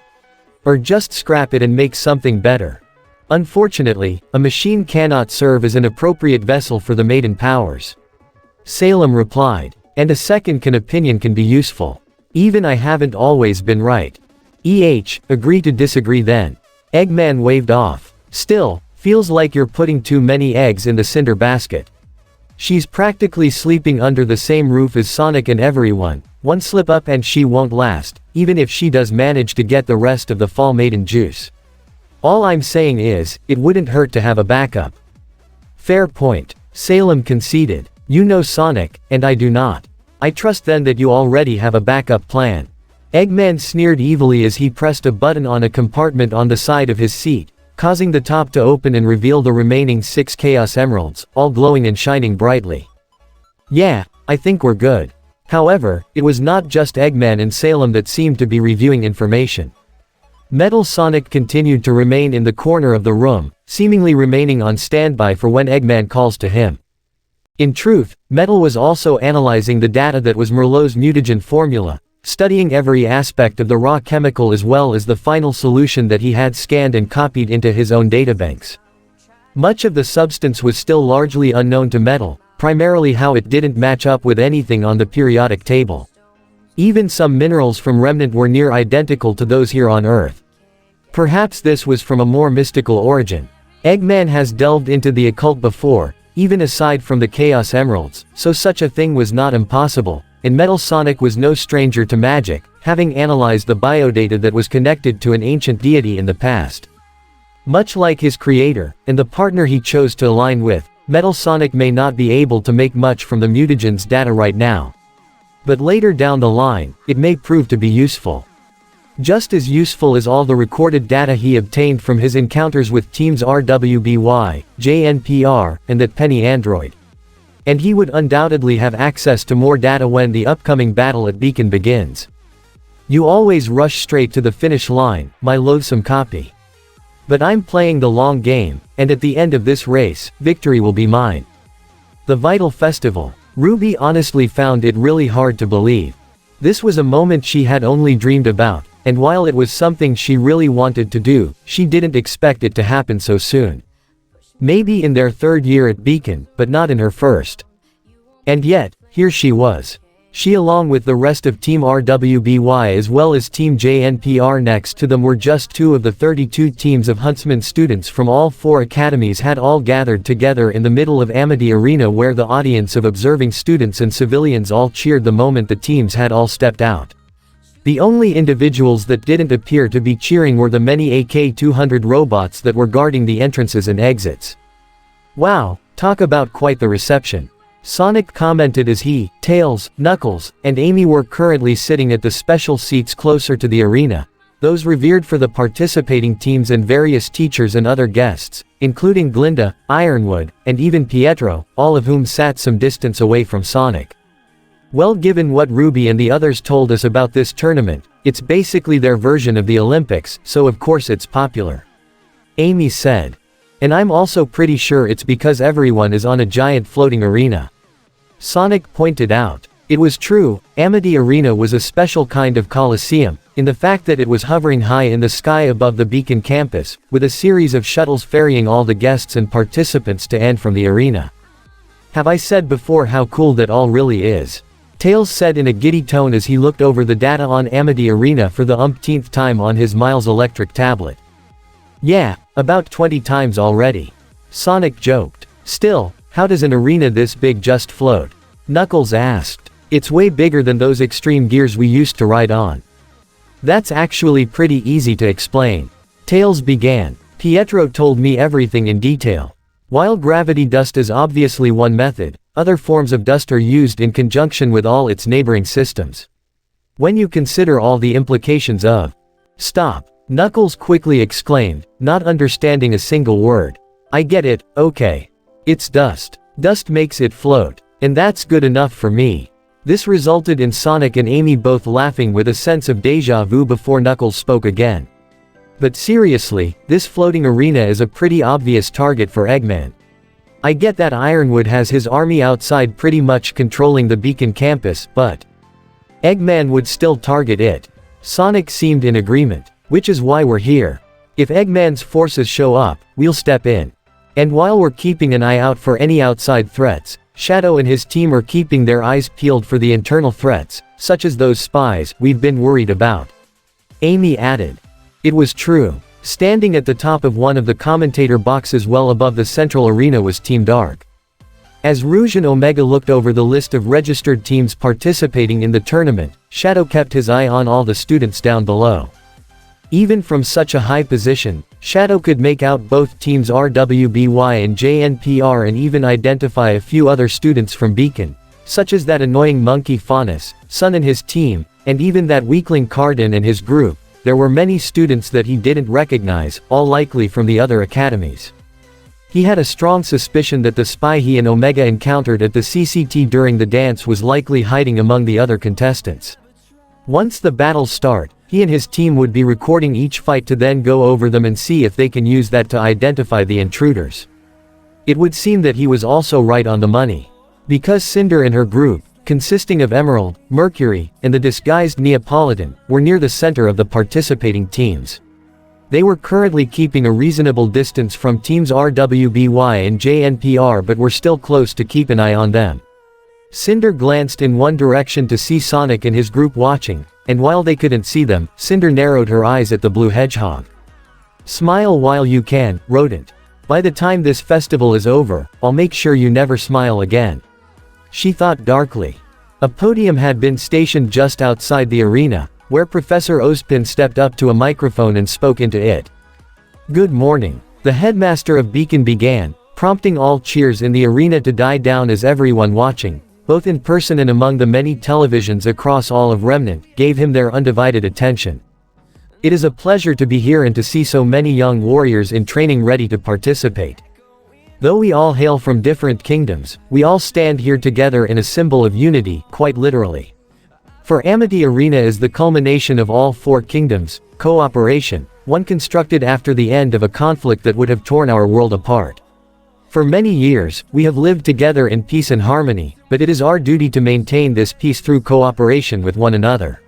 Or just scrap it and make something better. Unfortunately, a machine cannot serve as an appropriate vessel for the maiden powers. Salem replied. And a second opinion can be useful. Even I haven't always been right. Agree to disagree then. Eggman waved off. Still, feels like you're putting too many eggs in the Cinder basket. She's practically sleeping under the same roof as Sonic and everyone. One slip up and she won't last, even if she does manage to get the rest of the Fall Maiden juice. All I'm saying is, it wouldn't hurt to have a backup. Fair point. Salem conceded. You know Sonic, and I do not. I trust then that you already have a backup plan. Eggman sneered evilly as he pressed a button on a compartment on the side of his seat, causing the top to open and reveal the remaining 6 Chaos Emeralds, all glowing and shining brightly. Yeah, I think we're good. However, it was not just Eggman and Salem that seemed to be reviewing information. Metal Sonic continued to remain in the corner of the room, seemingly remaining on standby for when Eggman calls to him. In truth, Metal was also analyzing the data that was Merlot's mutagen formula, studying every aspect of the raw chemical as well as the final solution that he had scanned and copied into his own databanks. Much of the substance was still largely unknown to Metal, primarily how it didn't match up with anything on the periodic table. Even some minerals from Remnant were near identical to those here on Earth. Perhaps this was from a more mystical origin. Eggman has delved into the occult before, even aside from the Chaos Emeralds, so such a thing was not impossible, and Metal Sonic was no stranger to magic, having analyzed the biodata that was connected to an ancient deity in the past. Much like his creator, and the partner he chose to align with, Metal Sonic may not be able to make much from the mutagen's data right now. But later down the line, it may prove to be useful. Just as useful as all the recorded data he obtained from his encounters with teams RWBY, JNPR, and that penny android. And he would undoubtedly have access to more data when the upcoming battle at Beacon begins. You always rush straight to the finish line, my loathsome copy. But I'm playing the long game, and at the end of this race, victory will be mine. The Vital Festival. Ruby honestly found it really hard to believe. This was a moment she had only dreamed about, and while it was something she really wanted to do, she didn't expect it to happen so soon. Maybe in their third year at Beacon, but not in her first. And yet, here she was. She along with the rest of Team RWBY as well as Team JNPR next to them were just 2 of the 32 teams of Huntsman students from all 4 academies had all gathered together in the middle of Amity Arena where the audience of observing students and civilians all cheered the moment the teams had all stepped out. The only individuals that didn't appear to be cheering were the many AK-200 robots that were guarding the entrances and exits. Wow, talk about quite the reception. Sonic commented as he, Tails, Knuckles, and Amy were currently sitting at the special seats closer to the arena, those revered for the participating teams and various teachers and other guests, including Glinda, Ironwood, and even Pietro, all of whom sat some distance away from Sonic. Well, given what Ruby and the others told us about this tournament, it's basically their version of the Olympics, so of course it's popular. Amy said. And I'm also pretty sure it's because everyone is on a giant floating arena. Sonic pointed out. It was true, Amity Arena was a special kind of coliseum, in the fact that it was hovering high in the sky above the Beacon campus, with a series of shuttles ferrying all the guests and participants to and from the arena. Have I said before how cool that all really is? Tails said in a giddy tone as he looked over the data on Amity Arena for the umpteenth time on his Miles Electric tablet. Yeah, about 20 times already. Sonic joked. Still, how does an arena this big just float? Knuckles asked. It's way bigger than those extreme gears we used to ride on. That's actually pretty easy to explain. Tails began. Pietro told me everything in detail. While gravity dust is obviously one method, other forms of dust are used in conjunction with all its neighboring systems. When you consider all the implications of... Stop. Knuckles quickly exclaimed, not understanding a single word. I get it, okay. It's dust. Dust makes it float. And that's good enough for me. This resulted in Sonic and Amy both laughing with a sense of déjà vu before Knuckles spoke again. But seriously, this floating arena is a pretty obvious target for Eggman. I get that Ironwood has his army outside pretty much controlling the Beacon campus, but Eggman would still target it. Sonic seemed in agreement, which is why we're here. If Eggman's forces show up, we'll step in. And while we're keeping an eye out for any outside threats, Shadow and his team are keeping their eyes peeled for the internal threats, such as those spies we've been worried about. Amy added. It was true. Standing at the top of one of the commentator boxes well above the central arena was Team Dark. As Rouge and Omega looked over the list of registered teams participating in the tournament, Shadow kept his eye on all the students down below. Even from such a high position, Shadow could make out both teams RWBY and JNPR and even identify a few other students from Beacon, such as that annoying monkey Faunus, Sun and his team, and even that weakling Cardin and his group. There were many students that he didn't recognize, all likely from the other academies. He had a strong suspicion that the spy he and Omega encountered at the CCT during the dance was likely hiding among the other contestants. Once the battles start, he and his team would be recording each fight to then go over them and see if they can use that to identify the intruders. It would seem that he was also right on the money. Because Cinder and her group, consisting of Emerald, Mercury, and the disguised Neapolitan, were near the center of the participating teams. They were currently keeping a reasonable distance from teams RWBY and JNPR but were still close to keep an eye on them. Cinder glanced in one direction to see Sonic and his group watching, and while they couldn't see them, Cinder narrowed her eyes at the blue hedgehog. Smile while you can, rodent. By the time this festival is over, I'll make sure you never smile again. She thought darkly. A podium had been stationed just outside the arena, where Professor Ozpin stepped up to a microphone and spoke into it. Good morning. The headmaster of Beacon began, prompting all cheers in the arena to die down as everyone watching, both in person and among the many televisions across all of Remnant, gave him their undivided attention. It is a pleasure to be here and to see so many young warriors in training ready to participate. Though we all hail from different kingdoms, we all stand here together in a symbol of unity, quite literally. For Amity Arena is the culmination of all 4 kingdoms, cooperation, one constructed after the end of a conflict that would have torn our world apart. For many years, we have lived together in peace and harmony, but it is our duty to maintain this peace through cooperation with one another.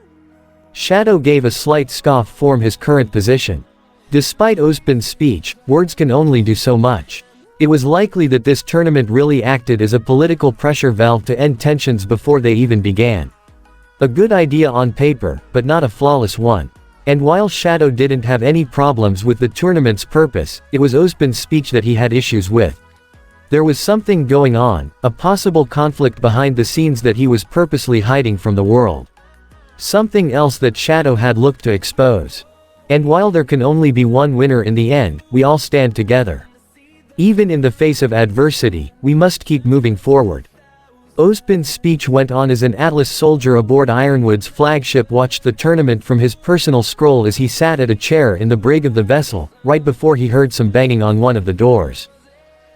Shadow gave a slight scoff from his current position. Despite Ozpin's speech, words can only do so much. It was likely that this tournament really acted as a political pressure valve to end tensions before they even began. A good idea on paper, but not a flawless one. And while Shadow didn't have any problems with the tournament's purpose, it was Ozpin's speech that he had issues with. There was something going on, a possible conflict behind the scenes that he was purposely hiding from the world. Something else that Shadow had looked to expose. And while there can only be one winner in the end, we all stand together. Even in the face of adversity, we must keep moving forward. Ozpin's speech went on as an Atlas soldier aboard Ironwood's flagship watched the tournament from his personal scroll as he sat at a chair in the brig of the vessel, right before he heard some banging on one of the doors.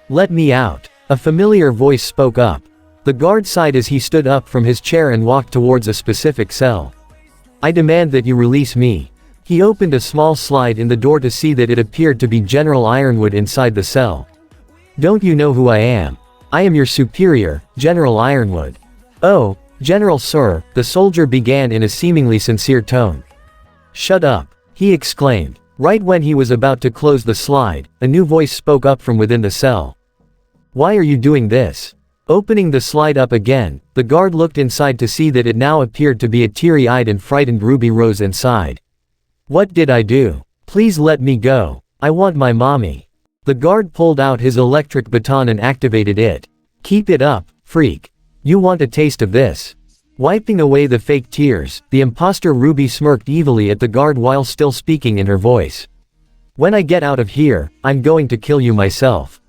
"Let me out," a familiar voice spoke up. The guard sighed as he stood up from his chair and walked towards a specific cell. "I demand that you release me." He opened a small slide in the door to see that it appeared to be General Ironwood inside the cell. "Don't you know who I am? I am your superior, General Ironwood." "Oh, General Sir," the soldier began in a seemingly sincere tone. "Shut up," he exclaimed. Right when he was about to close the slide, a new voice spoke up from within the cell. "Why are you doing this?" Opening the slide up again, the guard looked inside to see that it now appeared to be a teary-eyed and frightened Ruby Rose inside. "What did I do? Please let me go. I want my mommy." The guard pulled out his electric baton and activated it. "Keep it up, freak. You want a taste of this?" Wiping away the fake tears, the imposter Ruby smirked evilly at the guard while still speaking in her voice. "When I get out of here, I'm going to kill you myself."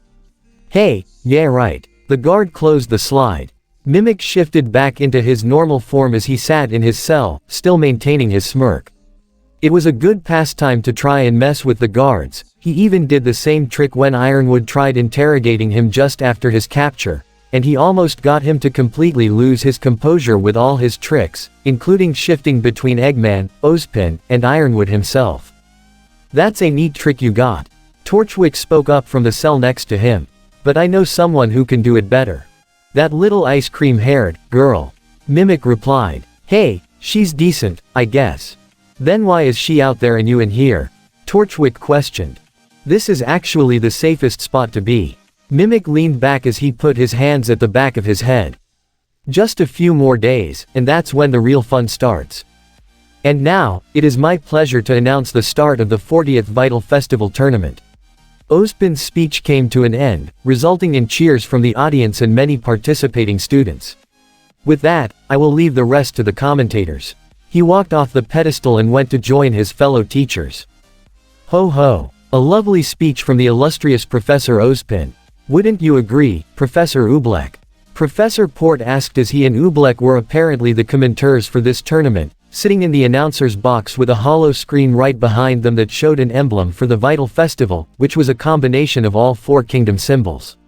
"Hey, yeah right." The guard closed the slide. Mimic shifted back into his normal form as he sat in his cell, still maintaining his smirk. It was a good pastime to try and mess with the guards. He even did the same trick when Ironwood tried interrogating him just after his capture, and he almost got him to completely lose his composure with all his tricks, including shifting between Eggman, Ozpin, and Ironwood himself. "That's a neat trick you got." Torchwick spoke up from the cell next to him. "But I know someone who can do it better." "That little ice cream-haired girl," Mimic replied. "Hey, she's decent, I guess." "Then why is she out there and you in here?" Torchwick questioned. "This is actually the safest spot to be." Mimic leaned back as he put his hands at the back of his head. "Just a few more days, and that's when the real fun starts." And now, it is my pleasure to announce the start of the 40th Vital Festival Tournament. Ozpin's speech came to an end, resulting in cheers from the audience and many participating students. With that, I will leave the rest to the commentators. He walked off the pedestal and went to join his fellow teachers. Ho ho! A lovely speech from the illustrious Professor Ozpin. Wouldn't you agree, Professor Oobleck? Professor Port asked as he and Oobleck were apparently the commenters for this tournament, sitting in the announcer's box with a hollow screen right behind them that showed an emblem for the Vital Festival, which was a combination of all 4 kingdom symbols.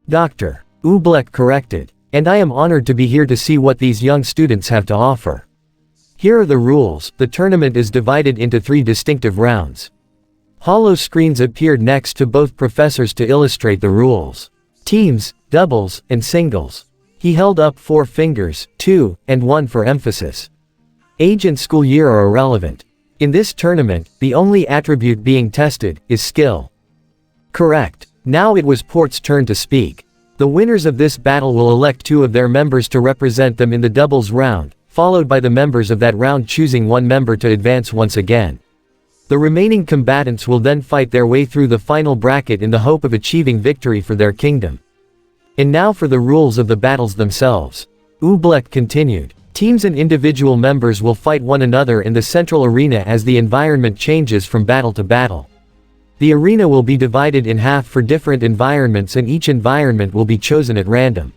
"Dr. Oobleck corrected. And I am honored to be here to see what these young students have to offer. Here are the rules. The tournament is divided into 3 distinctive rounds." Hollow screens appeared next to both professors to illustrate the rules. Teams, doubles, and singles. He held up 4 fingers, 2, and 1 for emphasis. Age and school year are irrelevant. In this tournament, the only attribute being tested is skill. Correct. Now it was Port's turn to speak. The winners of this battle will elect 2 of their members to represent them in the doubles round, followed by the members of that round choosing 1 member to advance once again. The remaining combatants will then fight their way through the final bracket in the hope of achieving victory for their kingdom. And now for the rules of the battles themselves. Oobleck continued. Teams and individual members will fight one another in the central arena as the environment changes from battle to battle. The arena will be divided in half for different environments and each environment will be chosen at random.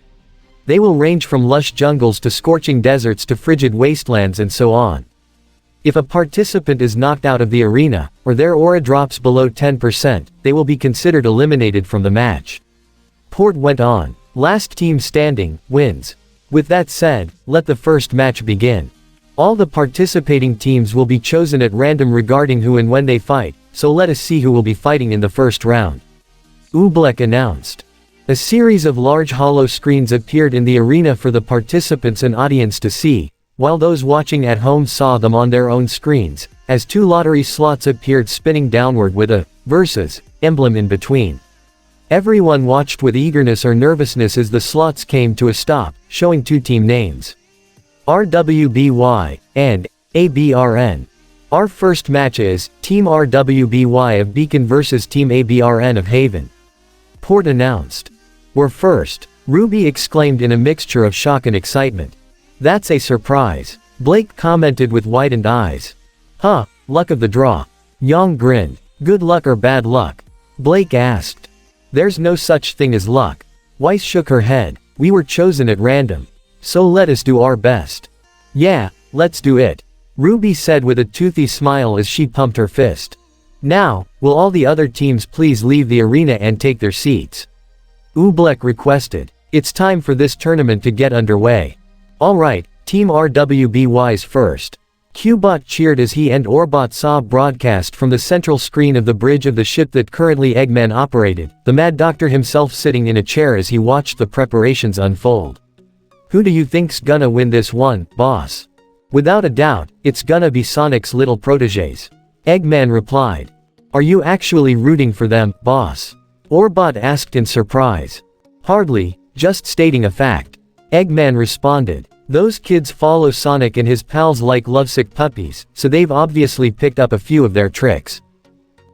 They will range from lush jungles to scorching deserts to frigid wastelands and so on. If a participant is knocked out of the arena, or their aura drops below 10%, they will be considered eliminated from the match. Port went on. Last team standing, wins. With that said, let the first match begin. All the participating teams will be chosen at random regarding who and when they fight, so let us see who will be fighting in the first round. RWBY announced. A series of large hollow screens appeared in the arena for the participants and audience to see, while those watching at home saw them on their own screens, as two lottery slots appeared spinning downward with a versus emblem in between. Everyone watched with eagerness or nervousness as the slots came to a stop, showing two team names. RWBY and ABRN. Our first match is Team RWBY of Beacon vs Team ABRN of Haven. Port announced. We're first, RWBY exclaimed in a mixture of shock and excitement. That's a surprise, Blake commented with widened eyes. Huh, luck of the draw. Yang grinned. Good luck or bad luck? Blake asked. There's no such thing as luck. Weiss shook her head. We were chosen at random. So let us do our best. Yeah, let's do it. RWBY said with a toothy smile as she pumped her fist. Now, will all the other teams please leave the arena and take their seats? RWBY requested. It's time for this tournament to get underway. Alright, Team RWBY's first. Qbot cheered as he and Orbot saw broadcast from the central screen of the bridge of the ship that currently Eggman operated, the Mad Doctor himself sitting in a chair as he watched the preparations unfold. Who do you think's gonna win this one, boss? Without a doubt, it's gonna be Sonic's little protégés. Eggman replied. Are you actually rooting for them, boss? Orbot asked in surprise. Hardly, just stating a fact. Eggman responded. Those kids follow Sonic and his pals like lovesick puppies, so they've obviously picked up a few of their tricks.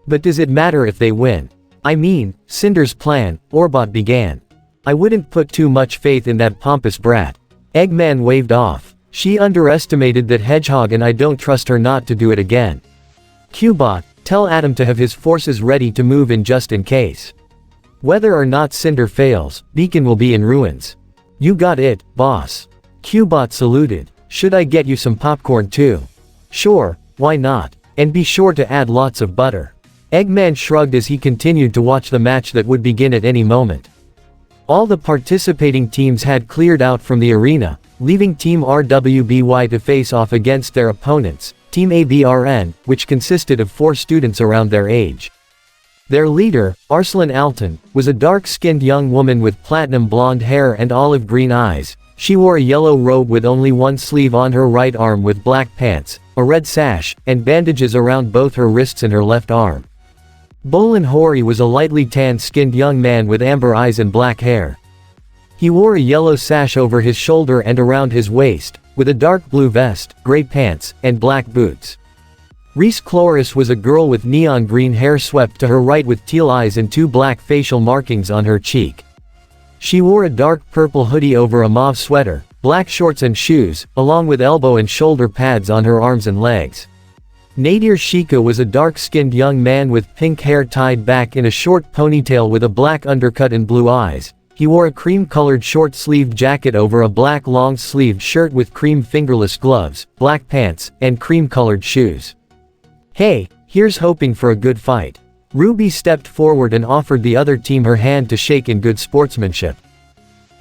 But does it matter if they win? I mean, Cinder's plan, Orbot began. I wouldn't put too much faith in that pompous brat. Eggman waved off. She underestimated that Hedgehog and I don't trust her not to do it again. Qbot, tell Adam to have his forces ready to move in just in case. Whether or not Cinder fails, Beacon will be in ruins. You got it, boss. Qbot saluted. Should I get you some popcorn too? Sure, why not? And be sure to add lots of butter. Eggman shrugged as he continued to watch the match that would begin at any moment. All the participating teams had cleared out from the arena, leaving Team RWBY to face off against their opponents, Team ABRN, which consisted of 4 students around their age. Their leader, Arslan Alton, was a dark-skinned young woman with platinum blonde hair and olive green eyes. She wore a yellow robe with only one sleeve on her right arm with black pants, a red sash, and bandages around both her wrists and her left arm. Bolin Hori was a lightly tan-skinned young man with amber eyes and black hair. He wore a yellow sash over his shoulder and around his waist, with a dark blue vest, gray pants, and black boots. Reese Cloris was a girl with neon green hair swept to her right with teal eyes and 2 black facial markings on her cheek. She wore a dark purple hoodie over a mauve sweater, black shorts and shoes, along with elbow and shoulder pads on her arms and legs. Nadir Shika was a dark-skinned young man with pink hair tied back in a short ponytail with a black undercut and blue eyes. He wore a cream-colored short-sleeved jacket over a black long-sleeved shirt with cream fingerless gloves, black pants, and cream-colored shoes. Hey, here's hoping for a good fight. RWBY stepped forward and offered the other team her hand to shake in good sportsmanship.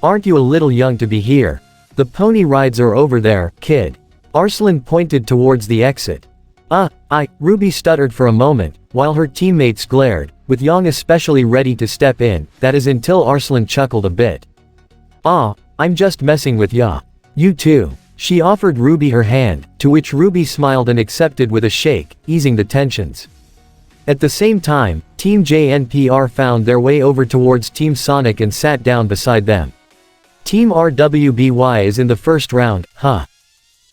Aren't you a little young to be here? The pony rides are over there, kid. Arslan pointed towards the exit. RWBY stuttered for a moment, while her teammates glared, with Yang especially ready to step in, that is until Arslan chuckled a bit. I'm just messing with ya. You too. She offered RWBY her hand, to which RWBY smiled and accepted with a shake, easing the tensions. At the same time, Team JNPR found their way over towards Team Sonic and sat down beside them. Team RWBY is in the first round, huh?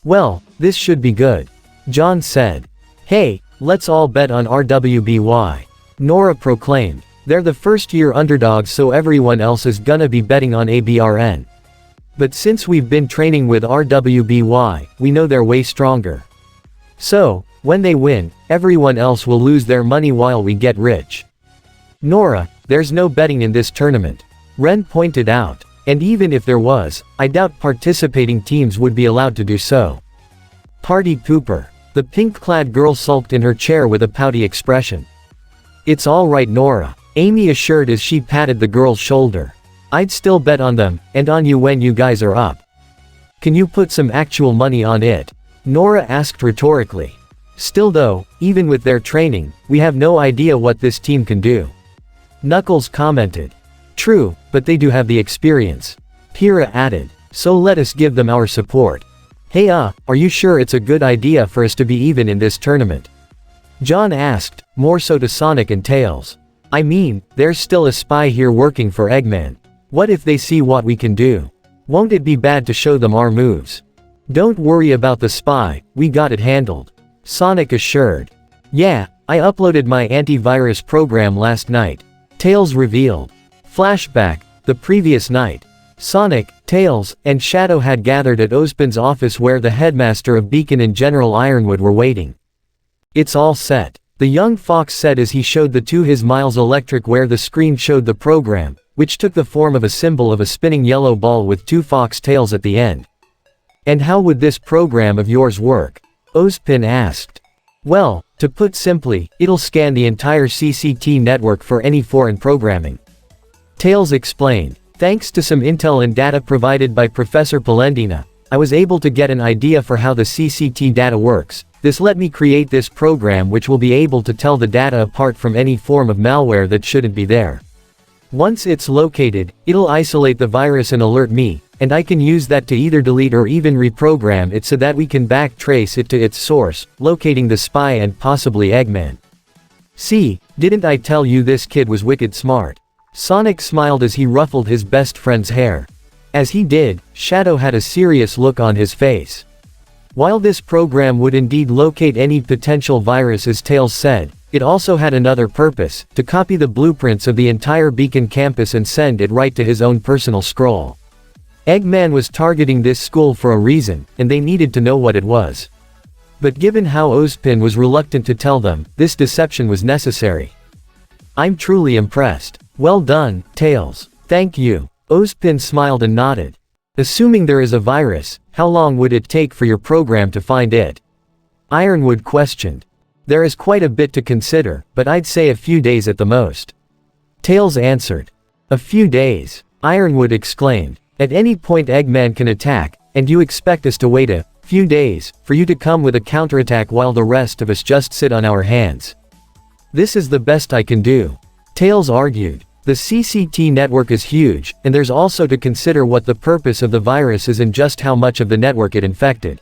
Well, this should be good. John said. Hey, let's all bet on RWBY. Nora proclaimed. They're the first-year underdogs, so everyone else is gonna be betting on ABRN. But since we've been training with RWBY, we know they're way stronger. So, when they win, everyone else will lose their money while we get rich. Nora, there's no betting in this tournament. Ren pointed out. And even if there was, I doubt participating teams would be allowed to do so. Party pooper. The pink-clad girl sulked in her chair with a pouty expression. "It's all right, Nora," Amy assured as she patted the girl's shoulder. "I'd still bet on them, and on you when you guys are up." "Can you put some actual money on it?" Nora asked rhetorically. "Still though, even with their training, we have no idea what this team can do," Knuckles commented. "True, but they do have the experience," Pyrrha added. "So let us give them our support." "Hey are you sure it's a good idea for us to be even in this tournament?" John asked, more so to Sonic and Tails. "I mean, there's still a spy here working for Eggman. What if they see what we can do? Won't it be bad to show them our moves?" "Don't worry about the spy, we got it handled," Sonic assured. "Yeah, I uploaded my antivirus program last night," Tails revealed. Flashback, the previous night. Sonic, Tails, and Shadow had gathered at Ozpin's office where the headmaster of Beacon and General Ironwood were waiting. "It's all set," the young fox said as he showed the two his Miles Electric where the screen showed the program, which took the form of a symbol of a spinning yellow ball with two fox tails at the end. "And how would this program of yours work?" Ozpin asked. "Well, to put simply, it'll scan the entire CCT network for any foreign programming," Tails explained. "Thanks to some intel and data provided by Professor Polendina, I was able to get an idea for how the CCT data works. This let me create this program which will be able to tell the data apart from any form of malware that shouldn't be there. Once it's located, it'll isolate the virus and alert me, and I can use that to either delete or even reprogram it so that we can backtrace it to its source, locating the spy and possibly Eggman. See, didn't I tell you this kid was wicked smart?" Sonic smiled as he ruffled his best friend's hair. As he did, Shadow had a serious look on his face. While this program would indeed locate any potential virus as Tails said, it also had another purpose, to copy the blueprints of the entire Beacon campus and send it right to his own personal scroll. Eggman was targeting this school for a reason, and they needed to know what it was. But given how Ozpin was reluctant to tell them, this deception was necessary. "I'm truly impressed. Well done, Tails." "Thank you." Ozpin smiled and nodded. "Assuming there is a virus, how long would it take for your program to find it?" Ironwood questioned. "There is quite a bit to consider, but I'd say a few days at the most," Tails answered. "A few days?" Ironwood exclaimed. "At any point Eggman can attack, and you expect us to wait a few days for you to come with a counterattack while the rest of us just sit on our hands?" "This is the best I can do," Tails argued. "The CCT network is huge, and there's also to consider what the purpose of the virus is and just how much of the network it infected.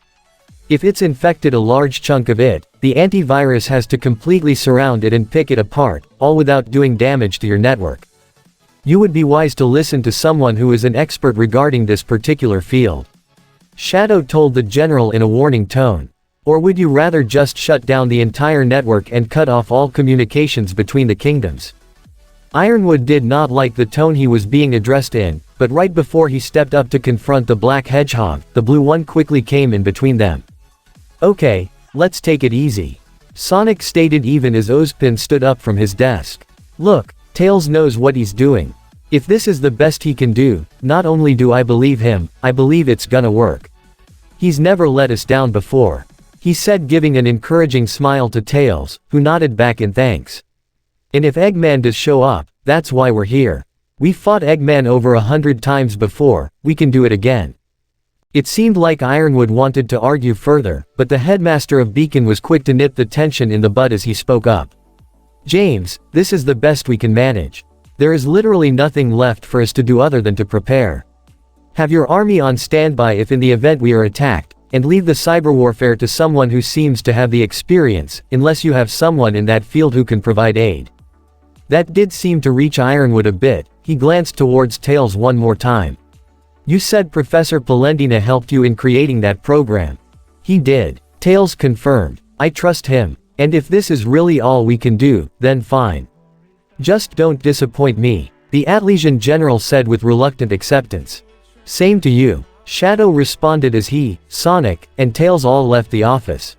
If it's infected a large chunk of it, the antivirus has to completely surround it and pick it apart, all without doing damage to your network. You would be wise to listen to someone who is an expert regarding this particular field," Shadow told the general in a warning tone. "Or would you rather just shut down the entire network and cut off all communications between the kingdoms?" Ironwood did not like the tone he was being addressed in, but right before he stepped up to confront the black hedgehog, the blue one quickly came in between them. "Okay, let's take it easy," Sonic stated even as Ozpin stood up from his desk. "Look, Tails knows what he's doing. If this is the best he can do, not only do I believe him, I believe it's gonna work. He's never let us down before," he said giving an encouraging smile to Tails, who nodded back in thanks. "And if Eggman does show up, that's why we're here. We fought Eggman over 100 times before, we can do it again." It seemed like Ironwood wanted to argue further, but the headmaster of Beacon was quick to nip the tension in the bud as he spoke up. "James, this is the best we can manage. There is literally nothing left for us to do other than to prepare. Have your army on standby if in the event we are attacked, and leave the cyber warfare to someone who seems to have the experience, unless you have someone in that field who can provide aid." That did seem to reach Ironwood a bit. He glanced towards Tails one more time. "You said Professor Polendina helped you in creating that program." "He did," Tails confirmed. "I trust him. And if this is really all we can do, then fine. Just don't disappoint me," the Atlesian general said with reluctant acceptance. "Same to you," Shadow responded as he, Sonic, and Tails all left the office.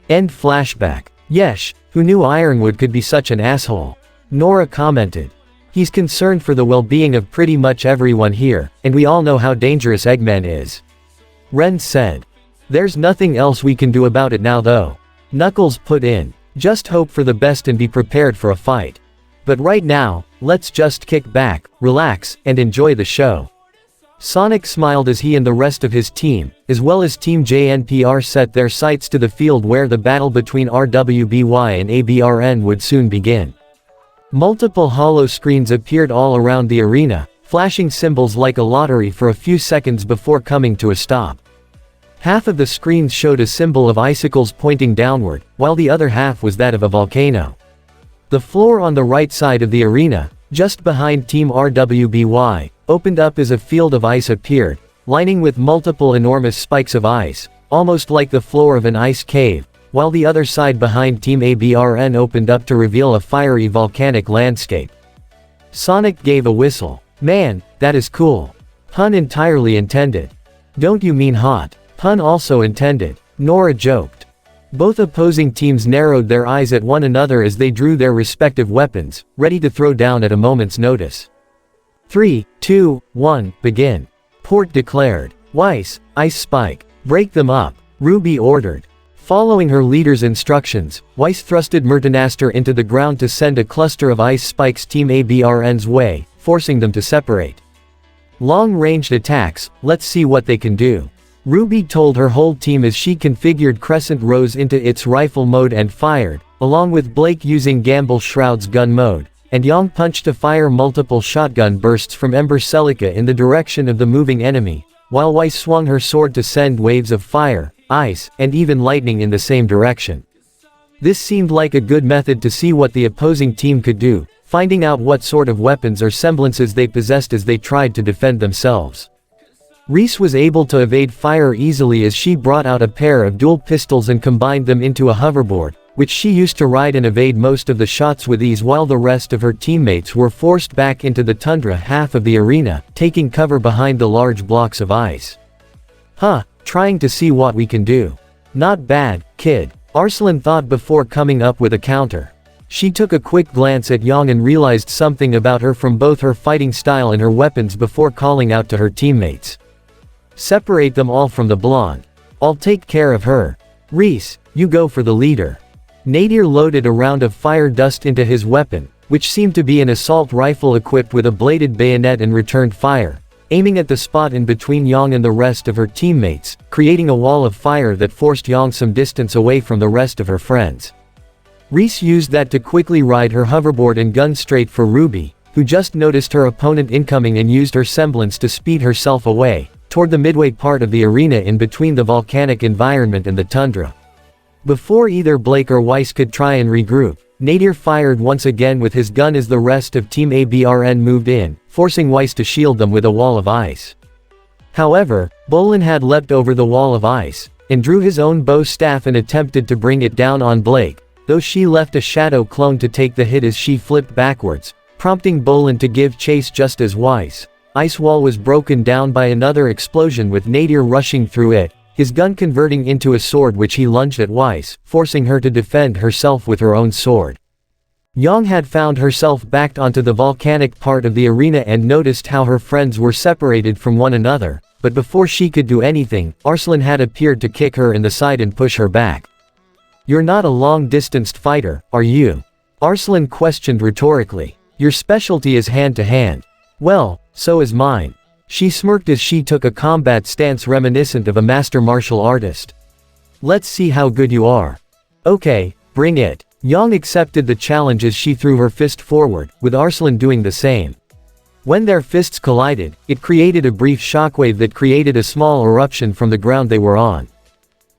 End flashback. Yesh, who knew Ironwood could be such an asshole? Nora commented. "He's concerned for the well-being of pretty much everyone here, and we all know how dangerous Eggman is." Ren said. "There's nothing else we can do about it now though. Knuckles put in. Just hope for the best and be prepared for a fight. But right now, let's just kick back, relax, and enjoy the show. Sonic smiled as he and the rest of his team, as well as Team JNPR, set their sights to the field where the battle between RWBY and ABRN would soon begin. Multiple hollow screens appeared all around the arena, flashing symbols like a lottery for a few seconds before coming to a stop. Half of the screens showed a symbol of icicles pointing downward, while the other half was that of a volcano. The floor on the right side of the arena, just behind Team RWBY, opened up as a field of ice appeared, lining with multiple enormous spikes of ice, almost like the floor of an ice cave, while the other side behind Team ABRN opened up to reveal a fiery volcanic landscape. Sonic gave a whistle. Man, that is cool. Pun entirely intended. Don't you mean hot? Pun also intended. Nora joked. Both opposing teams narrowed their eyes at one another as they drew their respective weapons, ready to throw down at a moment's notice. 3, 2, 1, begin. Port declared. Weiss, Ice Spike. Break them up. RWBY ordered. Following her leader's instructions, Weiss thrusted Mertenaster into the ground to send a cluster of ice spikes Team ABRN's way, forcing them to separate. Long-ranged attacks, let's see what they can do. RWBY told her whole team as she configured Crescent Rose into its rifle mode and fired, along with Blake using Gamble Shroud's gun mode, and Yang punched to fire multiple shotgun bursts from Ember Celica in the direction of the moving enemy, while Weiss swung her sword to send waves of fire, ice, and even lightning in the same direction. This seemed like a good method to see what the opposing team could do, finding out what sort of weapons or semblances they possessed as they tried to defend themselves. Reese was able to evade fire easily as she brought out a pair of dual pistols and combined them into a hoverboard, which she used to ride and evade most of the shots with ease, while the rest of her teammates were forced back into the tundra half of the arena, taking cover behind the large blocks of ice. Huh, trying to see what we can do. Not bad, kid. Arslan thought before coming up with a counter. She took a quick glance at Yang and realized something about her from both her fighting style and her weapons before calling out to her teammates. Separate them all from the blonde. I'll take care of her. Reese, you go for the leader. Nadir loaded a round of fire dust into his weapon, which seemed to be an assault rifle equipped with a bladed bayonet, and returned fire, aiming at the spot in between Yang and the rest of her teammates, creating a wall of fire that forced Yang some distance away from the rest of her friends. Reese used that to quickly ride her hoverboard and gun straight for RWBY, who just noticed her opponent incoming and used her semblance to speed herself away, toward the midway part of the arena in between the volcanic environment and the tundra. Before either Blake or Weiss could try and regroup, Nadir fired once again with his gun as the rest of Team ABRN moved in, forcing Weiss to shield them with a wall of ice. However, Bolin had leapt over the wall of ice, and drew his own bow staff and attempted to bring it down on Blake, though she left a shadow clone to take the hit as she flipped backwards, prompting Bolin to give chase just as Weiss' ice wall was broken down by another explosion, with Nadir rushing through it, his gun converting into a sword which he lunged at Weiss, forcing her to defend herself with her own sword. Yang had found herself backed onto the volcanic part of the arena and noticed how her friends were separated from one another, but before she could do anything, Arslan had appeared to kick her in the side and push her back. "You're not a long-distanced fighter, are you?" Arslan questioned rhetorically. "Your specialty is hand-to-hand. Well, so is mine." She smirked as she took a combat stance reminiscent of a master martial artist. "Let's see how good you are." "Okay, bring it." Yang accepted the challenge as she threw her fist forward, with Arslan doing the same. When their fists collided, it created a brief shockwave that created a small eruption from the ground they were on.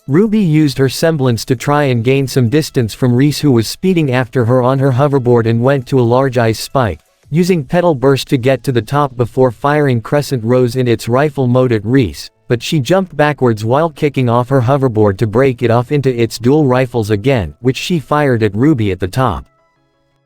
RWBY used her semblance to try and gain some distance from Reese, who was speeding after her on her hoverboard, and went to a large ice spike, using Petal Burst to get to the top before firing Crescent Rose in its rifle mode at Reese, but she jumped backwards while kicking off her hoverboard to break it off into its dual rifles again, which she fired at RWBY at the top.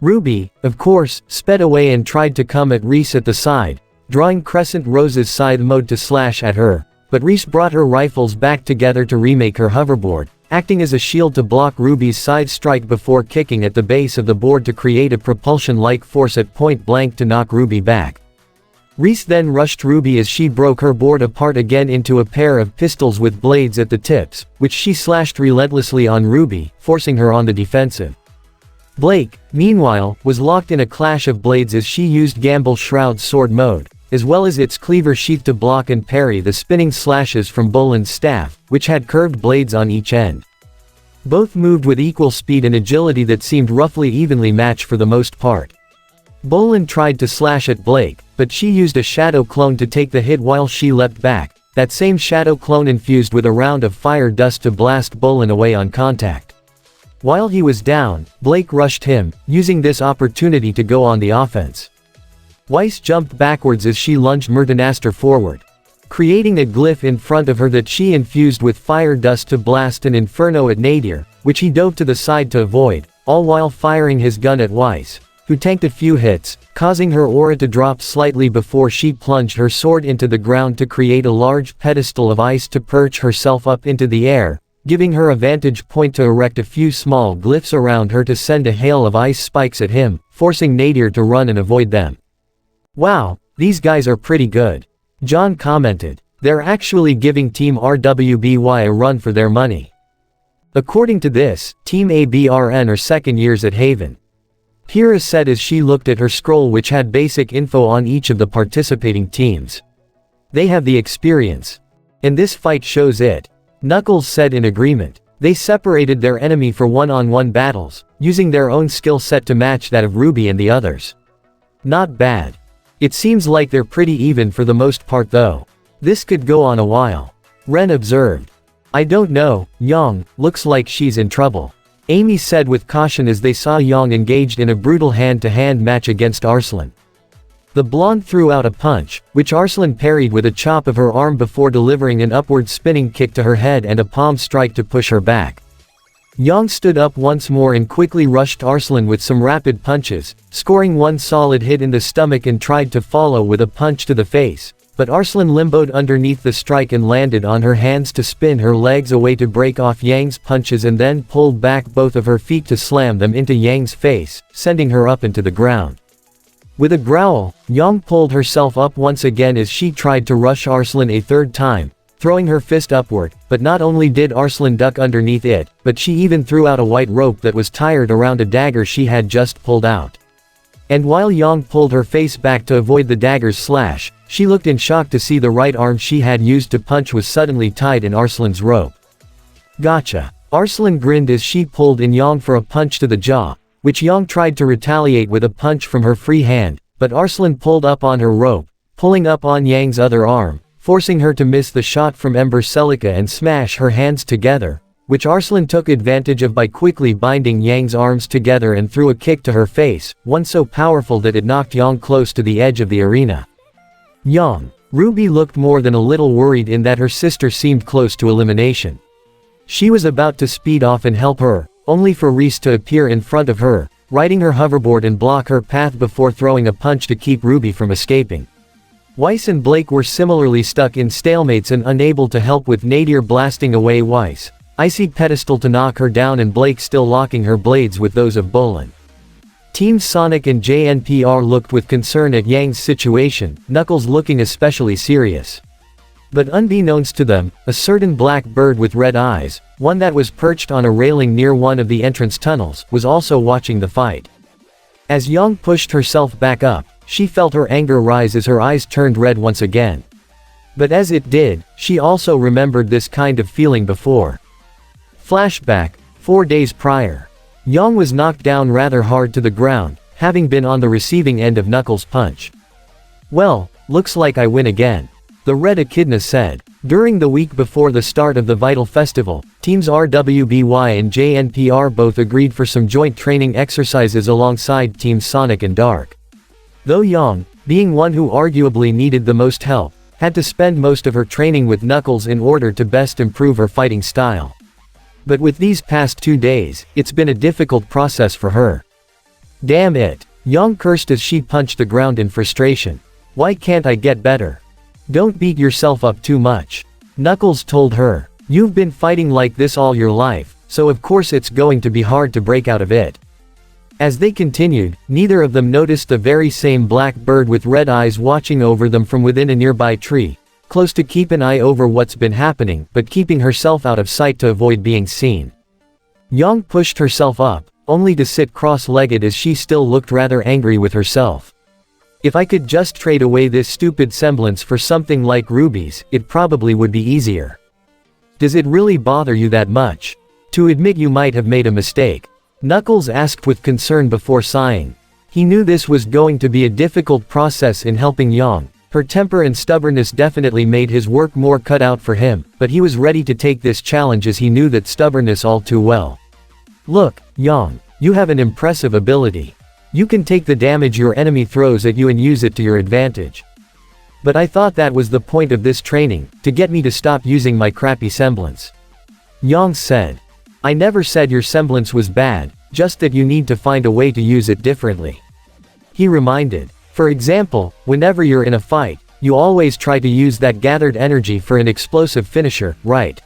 RWBY, of course, sped away and tried to come at Reese at the side, drawing Crescent Rose's scythe mode to slash at her, but Reese brought her rifles back together to remake her hoverboard, acting as a shield to block RWBY's side strike before kicking at the base of the board to create a propulsion-like force at point blank to knock RWBY back. Reese then rushed RWBY as she broke her board apart again into a pair of pistols with blades at the tips, which she slashed relentlessly on RWBY, forcing her on the defensive. Blake, meanwhile, was locked in a clash of blades as she used Gamble Shroud's sword mode, as well as its cleaver sheath to block and parry the spinning slashes from Boland's staff, which had curved blades on each end. Both moved with equal speed and agility that seemed roughly evenly matched for the most part. Boland tried to slash at Blake, but she used a shadow clone to take the hit while she leapt back, that same shadow clone infused with a round of fire dust to blast Boland away on contact. While he was down, Blake rushed him, using this opportunity to go on the offense. Weiss jumped backwards as she lunged Murtanaster forward, creating a glyph in front of her that she infused with fire dust to blast an inferno at Nadir, which he dove to the side to avoid, all while firing his gun at Weiss, who tanked a few hits, causing her aura to drop slightly before she plunged her sword into the ground to create a large pedestal of ice to perch herself up into the air, giving her a vantage point to erect a few small glyphs around her to send a hail of ice spikes at him, forcing Nadir to run and avoid them. "Wow, these guys are pretty good," John commented. "They're actually giving Team RWBY a run for their money." According to this, Team ABRN are second years at Haven. Kira said as she looked at her scroll which had basic info on each of the participating teams. "They have the experience. And this fight shows it," Knuckles said in agreement. They separated their enemy for one-on-one battles, using their own skill set to match that of RWBY and the others. "Not bad. It seems like they're pretty even for the most part though. This could go on a while," Ren observed. "I don't know, Yang, looks like she's in trouble," Amy said with caution as they saw Yang engaged in a brutal hand-to-hand match against Arslan. The blonde threw out a punch, which Arslan parried with a chop of her arm before delivering an upward spinning kick to her head and a palm strike to push her back. Yang stood up once more and quickly rushed Arslan with some rapid punches, scoring one solid hit in the stomach and tried to follow with a punch to the face, but Arslan limboed underneath the strike and landed on her hands to spin her legs away to break off Yang's punches and then pulled back both of her feet to slam them into Yang's face, sending her up into the ground. With a growl, Yang pulled herself up once again as she tried to rush Arslan a third time, throwing her fist upward, but not only did Arslan duck underneath it, but she even threw out a white rope that was tied around a dagger she had just pulled out. And while Yang pulled her face back to avoid the dagger's slash, she looked in shock to see the right arm she had used to punch was suddenly tied in Arslan's rope. "Gotcha." Arslan grinned as she pulled in Yang for a punch to the jaw, which Yang tried to retaliate with a punch from her free hand, but Arslan pulled up on her rope, pulling up on Yang's other arm, forcing her to miss the shot from Ember Celica and smash her hands together, which Arslan took advantage of by quickly binding Yang's arms together and threw a kick to her face, one so powerful that it knocked Yang close to the edge of the arena. Yang. RWBY looked more than a little worried in that her sister seemed close to elimination. She was about to speed off and help her, only for Reese to appear in front of her, riding her hoverboard and block her path before throwing a punch to keep RWBY from escaping. Weiss and Blake were similarly stuck in stalemates and unable to help with Nadir blasting away Weiss' icy pedestal to knock her down and Blake still locking her blades with those of Boland. Teams Sonic and JNPR looked with concern at Yang's situation, Knuckles looking especially serious. But unbeknownst to them, a certain black bird with red eyes, one that was perched on a railing near one of the entrance tunnels, was also watching the fight. As Yang pushed herself back up, she felt her anger rise as her eyes turned red once again. But as it did, she also remembered this kind of feeling before. Flashback, 4 days prior. Yang was knocked down rather hard to the ground, having been on the receiving end of Knuckles' punch. "Well, looks like I win again," the Red Echidna said. During the week before the start of the Vital Festival, teams RWBY and JNPR both agreed for some joint training exercises alongside teams Sonic and Dark. Though Yang, being one who arguably needed the most help, had to spend most of her training with Knuckles in order to best improve her fighting style. But with these past 2 days, it's been a difficult process for her. "Damn it," Yang cursed as she punched the ground in frustration. "Why can't I get better?" "Don't beat yourself up too much," Knuckles told her. "You've been fighting like this all your life, so of course it's going to be hard to break out of it." As they continued, neither of them noticed the very same black bird with red eyes watching over them from within a nearby tree, close to keep an eye over what's been happening, but keeping herself out of sight to avoid being seen. Yang pushed herself up, only to sit cross-legged as she still looked rather angry with herself. If I could just trade away this stupid semblance for something like rubies, it probably would be easier. Does it really bother you that much? To admit you might have made a mistake? Knuckles asked with concern before sighing. He knew this was going to be a difficult process in helping Yang. Her temper and stubbornness definitely made his work more cut out for him, but he was ready to take this challenge as he knew that stubbornness all too well. Look, Yang, you have an impressive ability. You can take the damage your enemy throws at you and use it to your advantage. But I thought that was the point of this training, to get me to stop using my crappy semblance. Yang said. I never said your semblance was bad, just that you need to find a way to use it differently. He reminded. For example, whenever you're in a fight, you always try to use that gathered energy for an explosive finisher, right?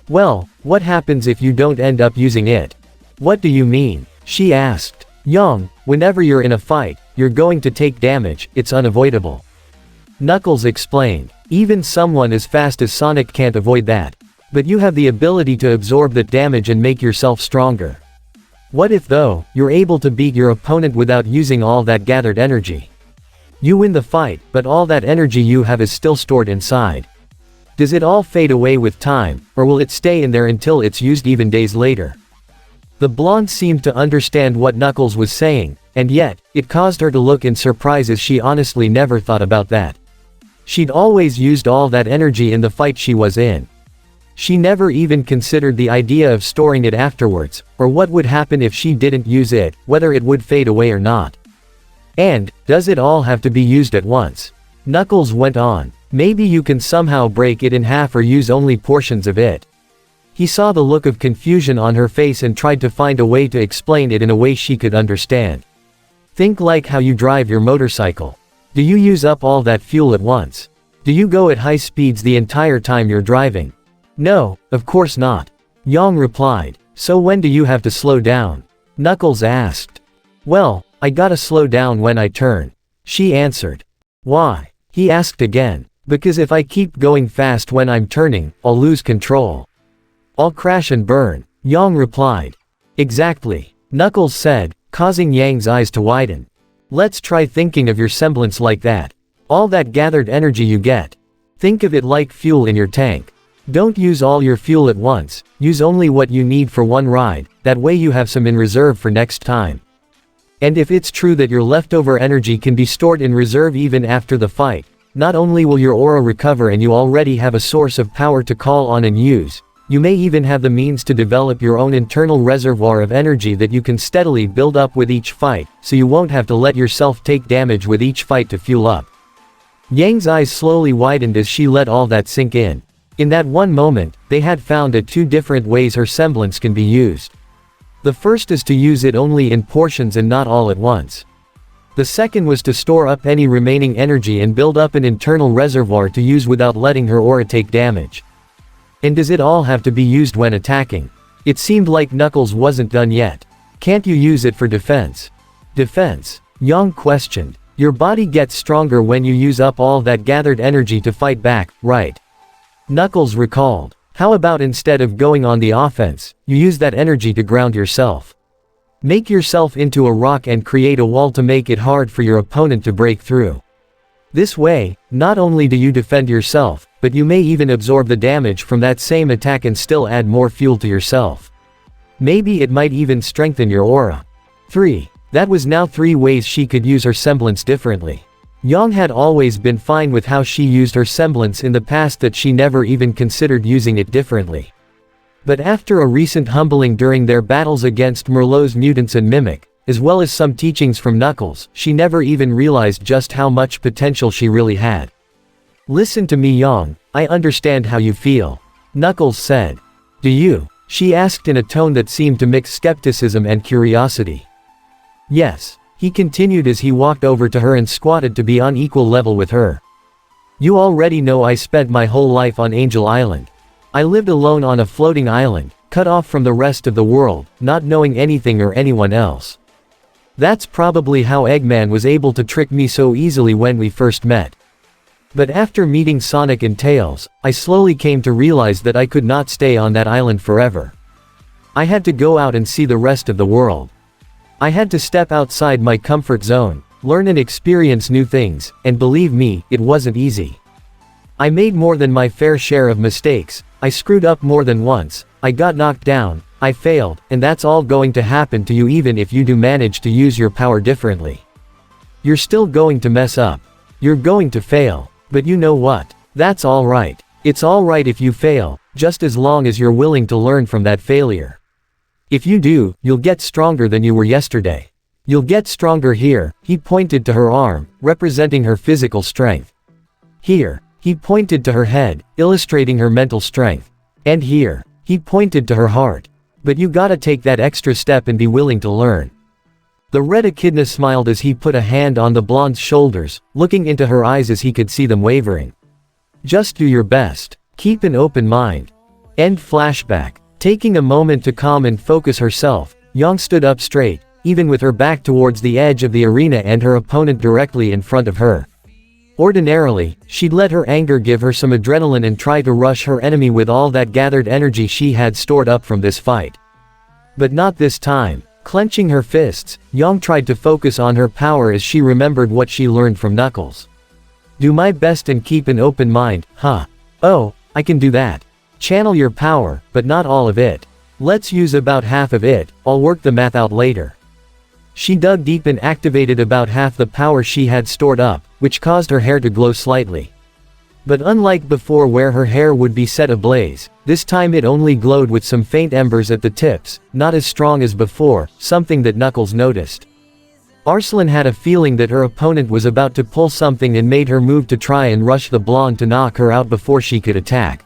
Well, what happens if you don't end up using it? What do you mean? She asked. Yang, whenever you're in a fight, you're going to take damage, it's unavoidable. Knuckles explained. Even someone as fast as Sonic can't avoid that. But you have the ability to absorb that damage and make yourself stronger. What if though, you're able to beat your opponent without using all that gathered energy? You win the fight, but all that energy you have is still stored inside. Does it all fade away with time, or will it stay in there until it's used even days later? The blonde seemed to understand what Knuckles was saying, and yet, it caused her to look in surprise as she honestly never thought about that. She'd always used all that energy in the fight she was in. She never even considered the idea of storing it afterwards, or what would happen if she didn't use it, whether it would fade away or not. And, does it all have to be used at once? Knuckles went on. Maybe you can somehow break it in half or use only portions of it. He saw the look of confusion on her face and tried to find a way to explain it in a way she could understand. Think like how you drive your motorcycle. Do you use up all that fuel at once? Do you go at high speeds the entire time you're driving? No, of course not. Yang replied. So when do you have to slow down? Knuckles asked. Well, I gotta slow down when I turn. She answered. Why? He asked again. Because if I keep going fast when I'm turning, I'll lose control. I'll crash and burn. Yang replied. Exactly. Knuckles said, causing Yang's eyes to widen. Let's try thinking of your semblance like that. All that gathered energy you get. Think of it like fuel in your tank. Don't use all your fuel at once, use only what you need for one ride, that way you have some in reserve for next time. And if it's true that your leftover energy can be stored in reserve even after the fight, not only will your aura recover and you already have a source of power to call on and use, you may even have the means to develop your own internal reservoir of energy that you can steadily build up with each fight, so you won't have to let yourself take damage with each fight to fuel up. Yang's eyes slowly widened as she let all that sink in. In that one moment, they had found out two different ways her semblance can be used. The first is to use it only in portions and not all at once. The second was to store up any remaining energy and build up an internal reservoir to use without letting her aura take damage. And does it all have to be used when attacking? It seemed like Knuckles wasn't done yet. Can't you use it for defense? Defense? Yang questioned. Your body gets stronger when you use up all that gathered energy to fight back, right? Knuckles recalled. How about instead of going on the offense, you use that energy to ground yourself? Make yourself into a rock and create a wall to make it hard for your opponent to break through. This way, not only do you defend yourself, but you may even absorb the damage from that same attack and still add more fuel to yourself. Maybe it might even strengthen your aura. 3. That was now 3 ways she could use her semblance differently. Yang had always been fine with how she used her semblance in the past, that she never even considered using it differently. But after a recent humbling during their battles against Merlot's mutants and Mimic, as well as some teachings from Knuckles, she never even realized just how much potential she really had. Listen to me, Yang, I understand how you feel. Knuckles said. Do you? She asked in a tone that seemed to mix skepticism and curiosity. Yes. He continued as he walked over to her and squatted to be on equal level with her. You already know I spent my whole life on Angel Island. I lived alone on a floating island, cut off from the rest of the world, not knowing anything or anyone else. That's probably how Eggman was able to trick me so easily when we first met. But after meeting Sonic and Tails, I slowly came to realize that I could not stay on that island forever. I had to go out and see the rest of the world. I had to step outside my comfort zone, learn and experience new things, and believe me, it wasn't easy. I made more than my fair share of mistakes, I screwed up more than once, I got knocked down, I failed, and that's all going to happen to you even if you do manage to use your power differently. You're still going to mess up. You're going to fail. But you know what? That's alright. It's alright if you fail, just as long as you're willing to learn from that failure. If you do, you'll get stronger than you were yesterday. You'll get stronger here, he pointed to her arm, representing her physical strength. Here, he pointed to her head, illustrating her mental strength. And here, he pointed to her heart. But you gotta take that extra step and be willing to learn. The red echidna smiled as he put a hand on the blonde's shoulders, looking into her eyes as he could see them wavering. Just do your best. Keep an open mind. End flashback. Taking a moment to calm and focus herself, Yang stood up straight, even with her back towards the edge of the arena and her opponent directly in front of her. Ordinarily, she'd let her anger give her some adrenaline and try to rush her enemy with all that gathered energy she had stored up from this fight. But not this time. Clenching her fists, Yang tried to focus on her power as she remembered what she learned from Knuckles. Do my best and keep an open mind, huh? Oh, I can do that. Channel your power, but not all of it. Let's use about half of it, I'll work the math out later. She dug deep and activated about half the power she had stored up, which caused her hair to glow slightly. But unlike before where her hair would be set ablaze, this time it only glowed with some faint embers at the tips, not as strong as before, something that Knuckles noticed. Arslan had a feeling that her opponent was about to pull something and made her move to try and rush the blonde to knock her out before she could attack.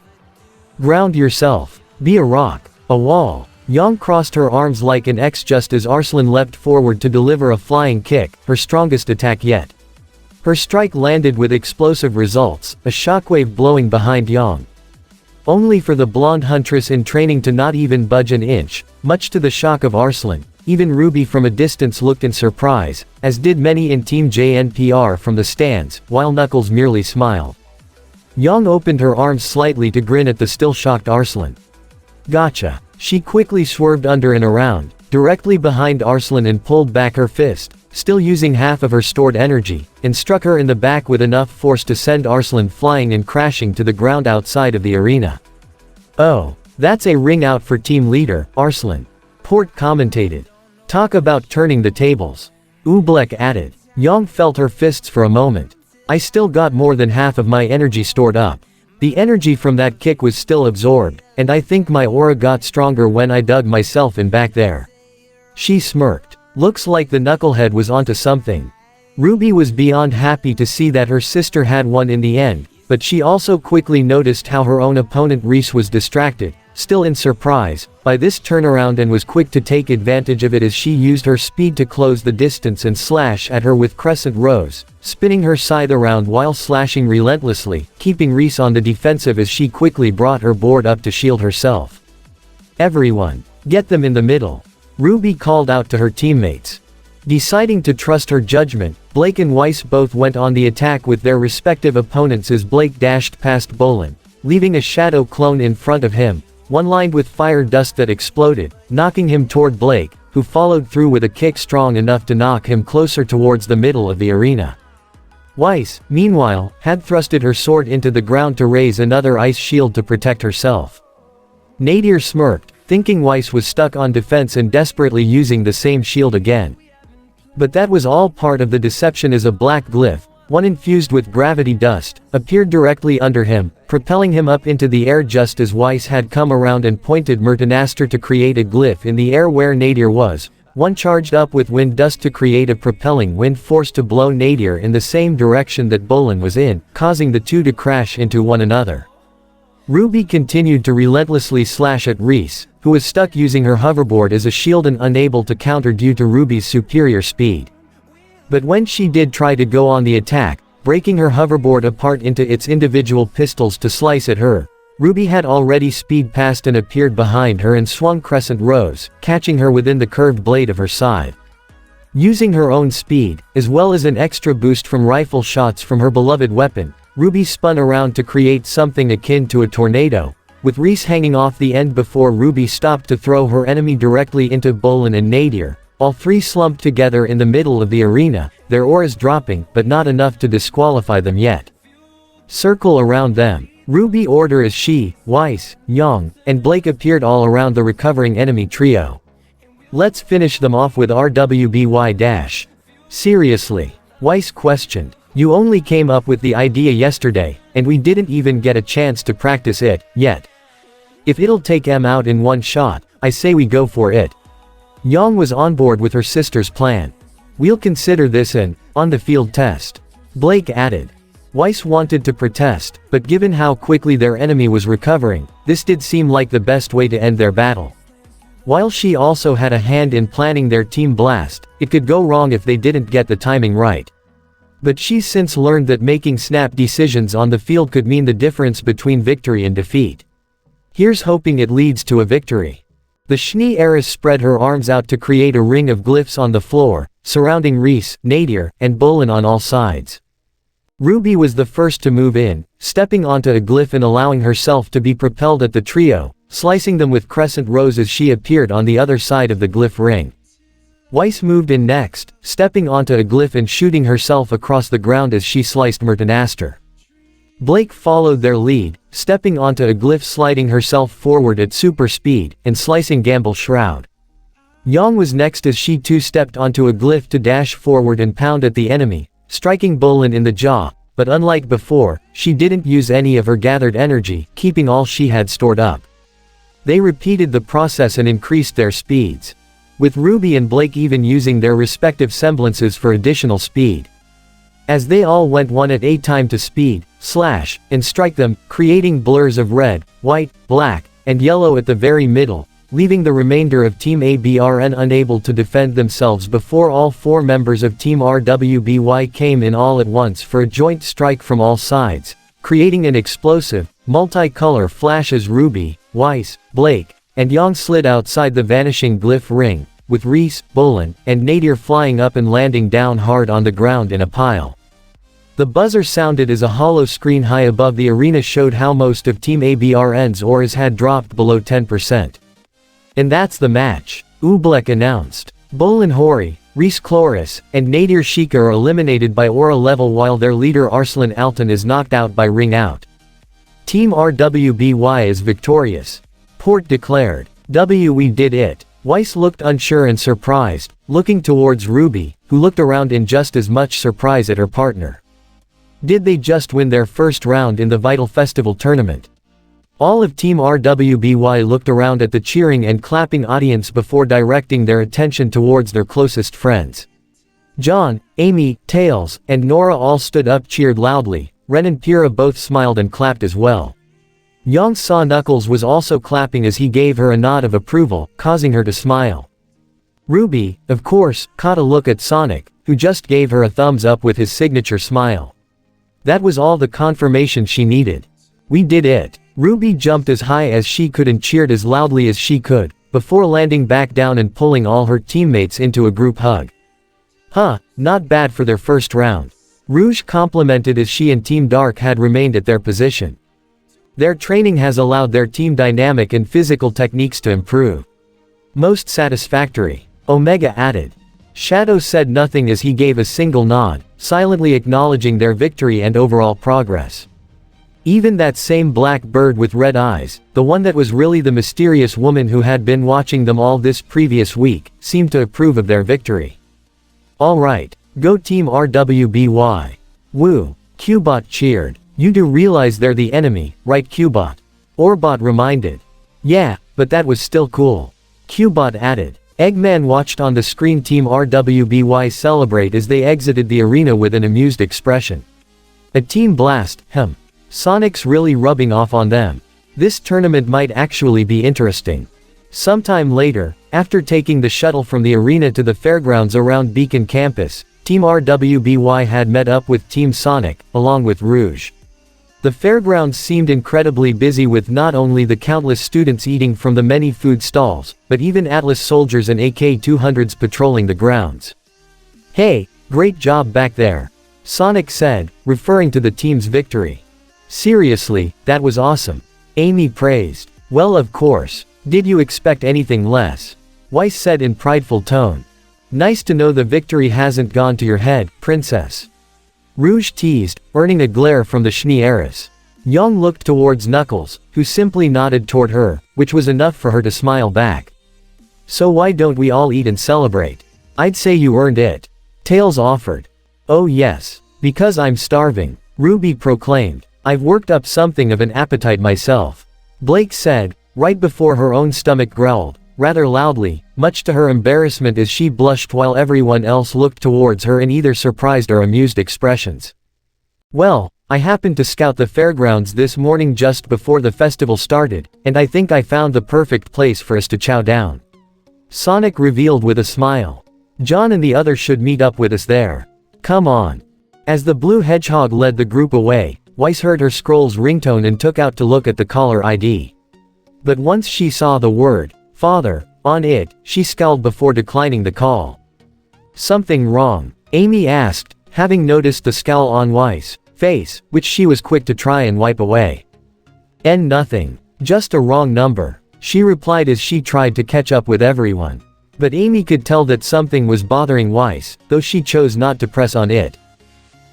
Ground yourself. Be a rock. A wall. Yang crossed her arms like an X just as Arslan leapt forward to deliver a flying kick, her strongest attack yet. Her strike landed with explosive results, a shockwave blowing behind Yang. Only for the blonde huntress in training to not even budge an inch, much to the shock of Arslan. Even RWBY from a distance looked in surprise, as did many in Team JNPR from the stands, while Knuckles merely smiled. Yang opened her arms slightly to grin at the still shocked Arslan. Gotcha. She quickly swerved under and around, directly behind Arslan and pulled back her fist, still using half of her stored energy, and struck her in the back with enough force to send Arslan flying and crashing to the ground outside of the arena. Oh, that's a ring out for team leader, Arslan. Port commentated. Talk about turning the tables. Oobleck added. Yang felt her fists for a moment. I still got more than half of my energy stored up. The energy from that kick was still absorbed, and I think my aura got stronger when I dug myself in back there. She smirked. Looks like the knucklehead was onto something. RWBY was beyond happy to see that her sister had won in the end, but she also quickly noticed how her own opponent Reese was distracted, still in surprise, by this turnaround and was quick to take advantage of it as she used her speed to close the distance and slash at her with Crescent Rose, spinning her scythe around while slashing relentlessly, keeping Reese on the defensive as she quickly brought her board up to shield herself. Everyone, get them in the middle. RWBY called out to her teammates. Deciding to trust her judgment, Blake and Weiss both went on the attack with their respective opponents as Blake dashed past Bolin, leaving a shadow clone in front of him, one lined with fire dust that exploded, knocking him toward Blake, who followed through with a kick strong enough to knock him closer towards the middle of the arena. Weiss, meanwhile, had thrusted her sword into the ground to raise another ice shield to protect herself. Nadir smirked, thinking Weiss was stuck on defense and desperately using the same shield again. But that was all part of the deception as a black glyph, one infused with gravity dust, appeared directly under him, propelling him up into the air just as Weiss had come around and pointed Mertanaster to create a glyph in the air where Nadir was, one charged up with wind dust to create a propelling wind force to blow Nadir in the same direction that Bolin was in, causing the two to crash into one another. RWBY continued to relentlessly slash at Reese, who was stuck using her hoverboard as a shield and unable to counter due to RWBY's superior speed. But when she did try to go on the attack, breaking her hoverboard apart into its individual pistols to slice at her, RWBY had already speed past and appeared behind her and swung Crescent Rose, catching her within the curved blade of her scythe. Using her own speed, as well as an extra boost from rifle shots from her beloved weapon, RWBY spun around to create something akin to a tornado, with Reese hanging off the end before RWBY stopped to throw her enemy directly into Bolin and Nadir. All three slumped together in the middle of the arena, their auras dropping, but not enough to disqualify them yet. Circle around them. RWBY order as she, Weiss, Young, and Blake appeared all around the recovering enemy trio. Let's finish them off with RWBY. Seriously? Weiss questioned. You only came up with the idea yesterday, and we didn't even get a chance to practice it, yet. If it'll take em out in one shot, I say we go for it. Young was on board with her sister's plan. We'll consider this an on-the-field test. Blake added. Weiss wanted to protest, but given how quickly their enemy was recovering, this did seem like the best way to end their battle. While she also had a hand in planning their team blast, it could go wrong if they didn't get the timing right. But she's since learned that making snap decisions on the field could mean the difference between victory and defeat. Here's hoping it leads to a victory. The Schnee heiress spread her arms out to create a ring of glyphs on the floor, surrounding Reese, Nadir, and Bolin on all sides. RWBY was the first to move in, stepping onto a glyph and allowing herself to be propelled at the trio, slicing them with crescent rows as she appeared on the other side of the glyph ring. Weiss moved in next, stepping onto a glyph and shooting herself across the ground as she sliced Mertenaster. Blake followed their lead, stepping onto a glyph, sliding herself forward at super speed, and slicing Gamble Shroud. Young was next as she too stepped onto a glyph to dash forward and pound at the enemy, striking Bolin in the jaw, but unlike before, she didn't use any of her gathered energy, keeping all she had stored up. They repeated the process and increased their speeds, with RWBY and Blake even using their respective semblances for additional speed. As they all went one at a time to speed, slash, and strike them, creating blurs of red, white, black, and yellow at the very middle, leaving the remainder of Team ABRN unable to defend themselves before all four members of Team RWBY came in all at once for a joint strike from all sides, creating an explosive, multi-color flash as RWBY, Weiss, Blake, and Young slid outside the vanishing glyph ring, with Reese, Bolin, and Nadir flying up and landing down hard on the ground in a pile. The buzzer sounded as a hollow screen high above the arena showed how most of Team ABRN's auras had dropped below 10%. And that's the match, Oobleck announced. Bolin Hori, Reese Chloris, and Nadir Sheikah are eliminated by aura level while their leader Arslan Altan is knocked out by ring out. Team RWBY is victorious. Port declared. We did it. Weiss looked unsure and surprised, looking towards RWBY, who looked around in just as much surprise at her partner. Did they just win their first round in the Vital Festival tournament? All of Team RWBY looked around at the cheering and clapping audience before directing their attention towards their closest friends. John, Amy, Tails, and Nora all stood up, cheered loudly. Ren and Pyrrha both smiled and clapped as well. Young saw Knuckles was also clapping as he gave her a nod of approval, causing her to smile. RWBY, of course, caught a look at Sonic, who just gave her a thumbs up with his signature smile. That was all the confirmation she needed. We did it. RWBY jumped as high as she could and cheered as loudly as she could, before landing back down and pulling all her teammates into a group hug. Huh, not bad for their first round. Rouge complimented as she and Team Dark had remained at their position. Their training has allowed their team dynamic and physical techniques to improve. Most satisfactory, Omega added. Shadow said nothing as he gave a single nod, silently acknowledging their victory and overall progress. Even that same black bird with red eyes, the one that was really the mysterious woman who had been watching them all this previous week, seemed to approve of their victory. Alright, go Team RWBY. Woo, Cubot cheered. You do realize they're the enemy, right Cubot? Orbot reminded. Yeah, but that was still cool. Cubot added. Eggman watched on the screen Team RWBY celebrate as they exited the arena with an amused expression. A team blast, Sonic's really rubbing off on them. This tournament might actually be interesting. Sometime later, after taking the shuttle from the arena to the fairgrounds around Beacon Campus, Team RWBY had met up with Team Sonic, along with Rouge. The fairgrounds seemed incredibly busy with not only the countless students eating from the many food stalls, but even Atlas soldiers and AK-200s patrolling the grounds. Hey, great job back there, Sonic said, referring to the team's victory. Seriously, that was awesome, Amy praised. Well, of course. Did you expect anything less? Weiss said in prideful tone. Nice to know the victory hasn't gone to your head, princess, Rouge teased, earning a glare from the Schnee heiress. Young looked towards Knuckles, who simply nodded toward her, which was enough for her to smile back. So why don't we all eat and celebrate? I'd say you earned it, Tails offered. Oh yes, because I'm starving, RWBY proclaimed. I've worked up something of an appetite myself, Blake said, right before her own stomach growled, rather loudly, much to her embarrassment as she blushed while everyone else looked towards her in either surprised or amused expressions. Well, I happened to scout the fairgrounds this morning just before the festival started, and I think I found the perfect place for us to chow down, Sonic revealed with a smile. John and the others should meet up with us there. Come on. As the blue hedgehog led the group away, Weiss heard her scroll's ringtone and took out to look at the caller ID. But once she saw the word, Father, on it, she scowled before declining the call. Something wrong? Amy asked, having noticed the scowl on Weiss' face, which she was quick to try and wipe away. Nothing. Just a wrong number, she replied as she tried to catch up with everyone. But Amy could tell that something was bothering Weiss, though she chose not to press on it.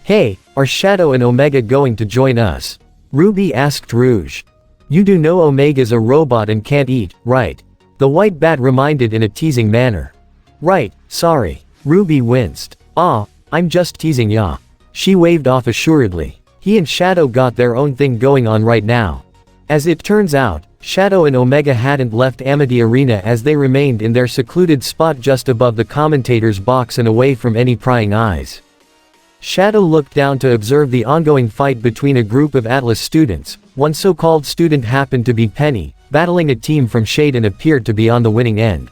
Hey, are Shadow and Omega going to join us? RWBY asked Rouge. You do know Omega's a robot and can't eat, right? The white bat reminded in a teasing manner. Right, sorry. RWBY winced. I'm just teasing ya. She waved off assuredly. He and Shadow got their own thing going on right now. As it turns out, Shadow and Omega hadn't left Amity Arena as they remained in their secluded spot just above the commentator's box and away from any prying eyes. Shadow looked down to observe the ongoing fight between a group of Atlas students. One so-called student happened to be Penny, battling a team from Shade and appeared to be on the winning end.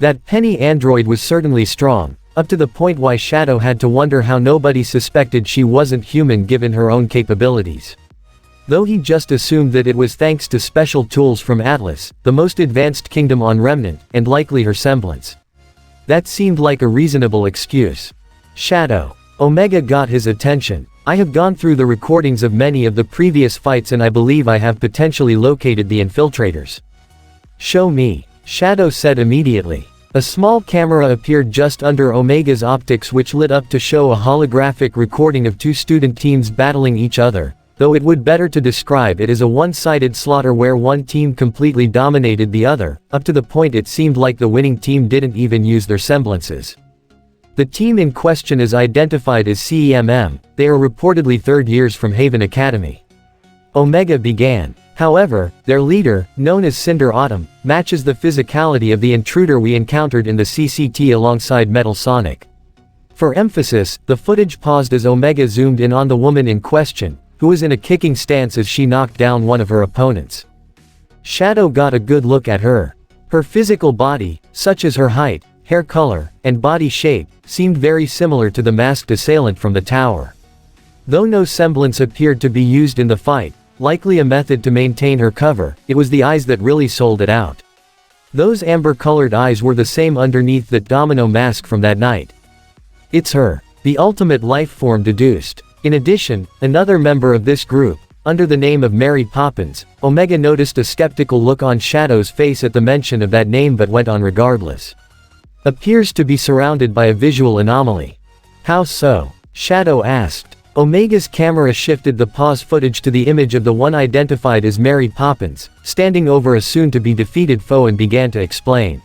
That Penny android was certainly strong, up to the point why Shadow had to wonder how nobody suspected she wasn't human given her own capabilities. Though he just assumed that it was thanks to special tools from Atlas, the most advanced kingdom on Remnant, and likely her semblance. That seemed like a reasonable excuse. Shadow. Omega got his attention. I have gone through the recordings of many of the previous fights and I believe I have potentially located the infiltrators. Show me, Shadow said immediately. A small camera appeared just under Omega's optics which lit up to show a holographic recording of two student teams battling each other, though it would better to describe it as a one-sided slaughter where one team completely dominated the other, up to the point it seemed like the winning team didn't even use their semblances. The team in question is identified as CEMM, they are reportedly third years from Haven Academy. Omega began. However, their leader, known as Cinder Autumn, matches the physicality of the intruder we encountered in the CCT alongside Metal Sonic. For emphasis, the footage paused as Omega zoomed in on the woman in question, who was in a kicking stance as she knocked down one of her opponents. Shadow got a good look at her. Her physical body, such as her height, hair color, and body shape, seemed very similar to the masked assailant from the tower. Though no semblance appeared to be used in the fight, likely a method to maintain her cover, it was the eyes that really sold it out. Those amber-colored eyes were the same underneath that domino mask from that night. It's her, the ultimate life form deduced. In addition, another member of this group, under the name of Mary Poppins, Omega noticed a skeptical look on Shadow's face at the mention of that name but went on regardless. Appears to be surrounded by a visual anomaly. How so? Shadow asked. Omega's camera shifted the pause footage to the image of the one identified as Mary Poppins, standing over a soon-to-be-defeated foe and began to explain.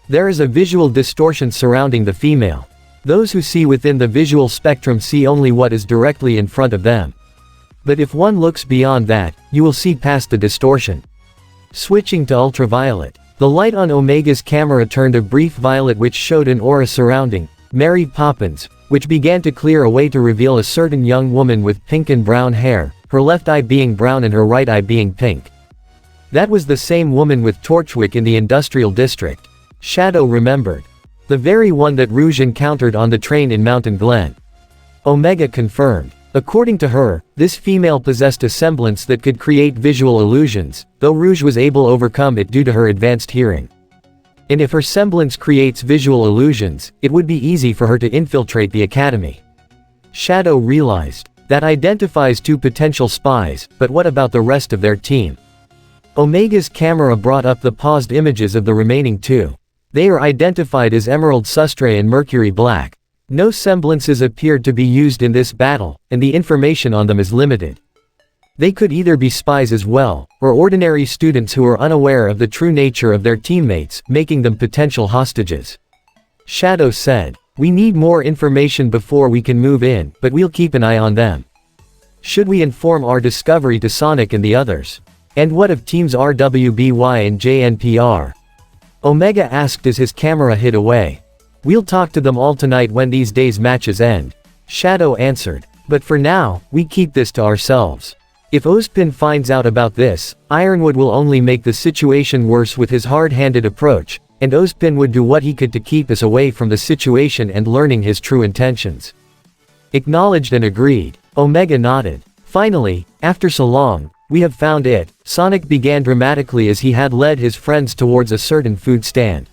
There is a visual distortion surrounding the female. Those who see within the visual spectrum see only what is directly in front of them. But if one looks beyond that, you will see past the distortion. Switching to ultraviolet. The light on Omega's camera turned a brief violet which showed an aura surrounding Mary Poppins, which began to clear away to reveal a certain young woman with pink and brown hair, her left eye being brown and her right eye being pink. That was the same woman with Torchwick in the industrial district. Shadow remembered. The very one that Rouge encountered on the train in Mountain Glen. Omega confirmed. According to her, this female possessed a semblance that could create visual illusions, though Rouge was able to overcome it due to her advanced hearing. And if her semblance creates visual illusions, it would be easy for her to infiltrate the academy. Shadow realized. That identifies 2 potential spies, but what about the rest of their team? Omega's camera brought up the paused images of the remaining 2. They are identified as Emerald Sustre and Mercury Black. No semblances appeared to be used in this battle, and the information on them is limited. They could either be spies as well, or ordinary students who are unaware of the true nature of their teammates, making them potential hostages. Shadow said. We need more information before we can move in, but we'll keep an eye on them. Should we inform our discovery to Sonic and the others? And what of teams RWBY and JNPR? Omega asked as his camera hid away. We'll talk to them all tonight when these days' matches end. Shadow answered. But for now, we keep this to ourselves. If Ozpin finds out about this, Ironwood will only make the situation worse with his hard-handed approach, and Ozpin would do what he could to keep us away from the situation and learning his true intentions. Acknowledged and agreed. Omega nodded. Finally, after so long, we have found it. Sonic began dramatically as he had led his friends towards a certain food stand.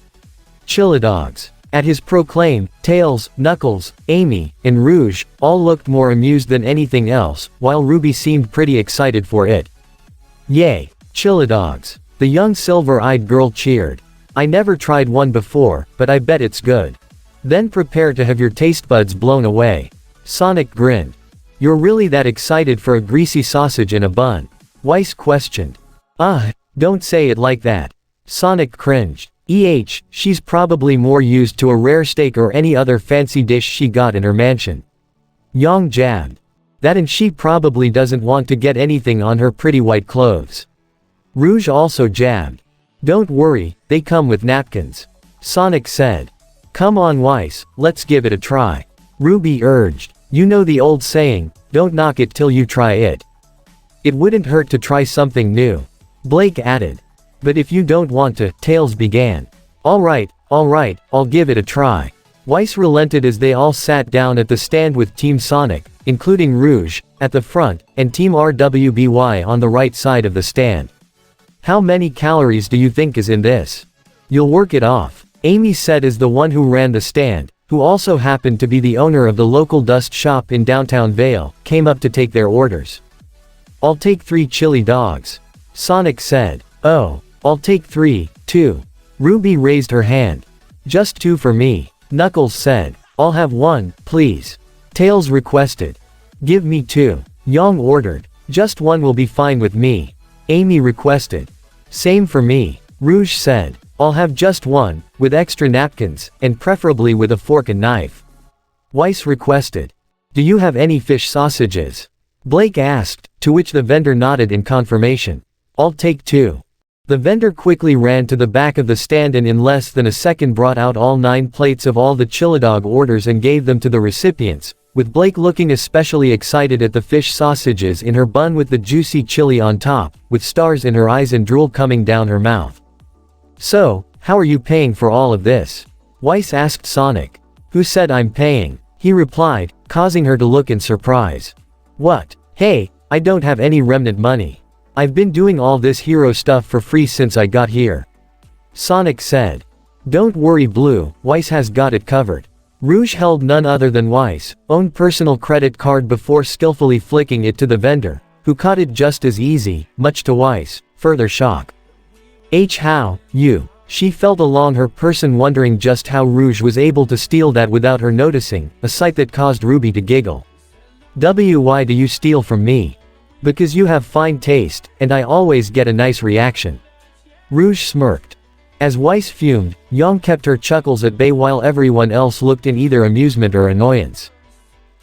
Chilladogs. At his proclaim, Tails, Knuckles, Amy, and Rouge all looked more amused than anything else, while Ruby seemed pretty excited for it. Yay! Chilladogs. The young silver-eyed girl cheered. I never tried one before, but I bet it's good. Then prepare to have your taste buds blown away. Sonic grinned. You're really that excited for a greasy sausage in a bun? Weiss questioned. Don't say it like that. Sonic cringed. She's probably more used to a rare steak or any other fancy dish she got in her mansion. Yang jabbed. That, and she probably doesn't want to get anything on her pretty white clothes. Rouge also jabbed. Don't worry, they come with napkins. Sonic said. Come on Weiss, let's give it a try. Ruby urged. You know the old saying, don't knock it till you try it. It wouldn't hurt to try something new. Blake added. But if you don't want to, Tails began. Alright, I'll give it a try. Weiss relented as they all sat down at the stand with Team Sonic, including Rouge, at the front, and Team RWBY on the right side of the stand. How many calories do you think is in this? You'll work it off, Amy said as the one who ran the stand, who also happened to be the owner of the local dust shop in downtown Vale, came up to take their orders. I'll take 3 chili dogs. Sonic said. Oh, I'll take 3, too. Ruby raised her hand. Just 2 for me. Knuckles said. I'll have 1, please. Tails requested. Give me 2. Yang ordered. Just 1 will be fine with me. Amy requested. Same for me. Rouge said. I'll have just 1, with extra napkins, and preferably with a fork and knife. Weiss requested. Do you have any fish sausages? Blake asked, to which the vendor nodded in confirmation. I'll take 2. The vendor quickly ran to the back of the stand and in less than a second brought out all 9 plates of all the Chilladog orders and gave them to the recipients, with Blake looking especially excited at the fish sausages in her bun with the juicy chili on top, with stars in her eyes and drool coming down her mouth. So, how are you paying for all of this? Weiss asked Sonic. Who said I'm paying? He replied, causing her to look in surprise. What? Hey, I don't have any Remnant money. I've been doing all this hero stuff for free since I got here. Sonic said. Don't worry Blue, Weiss has got it covered. Rouge held none other than Weiss' own personal credit card before skillfully flicking it to the vendor, who caught it just as easy, much to Weiss' further shock. How, you? She felt along her person wondering just how Rouge was able to steal that without her noticing, a sight that caused Ruby to giggle. Why do you steal from me? Because you have fine taste, and I always get a nice reaction. Rouge smirked. As Weiss fumed, Yang kept her chuckles at bay while everyone else looked in either amusement or annoyance.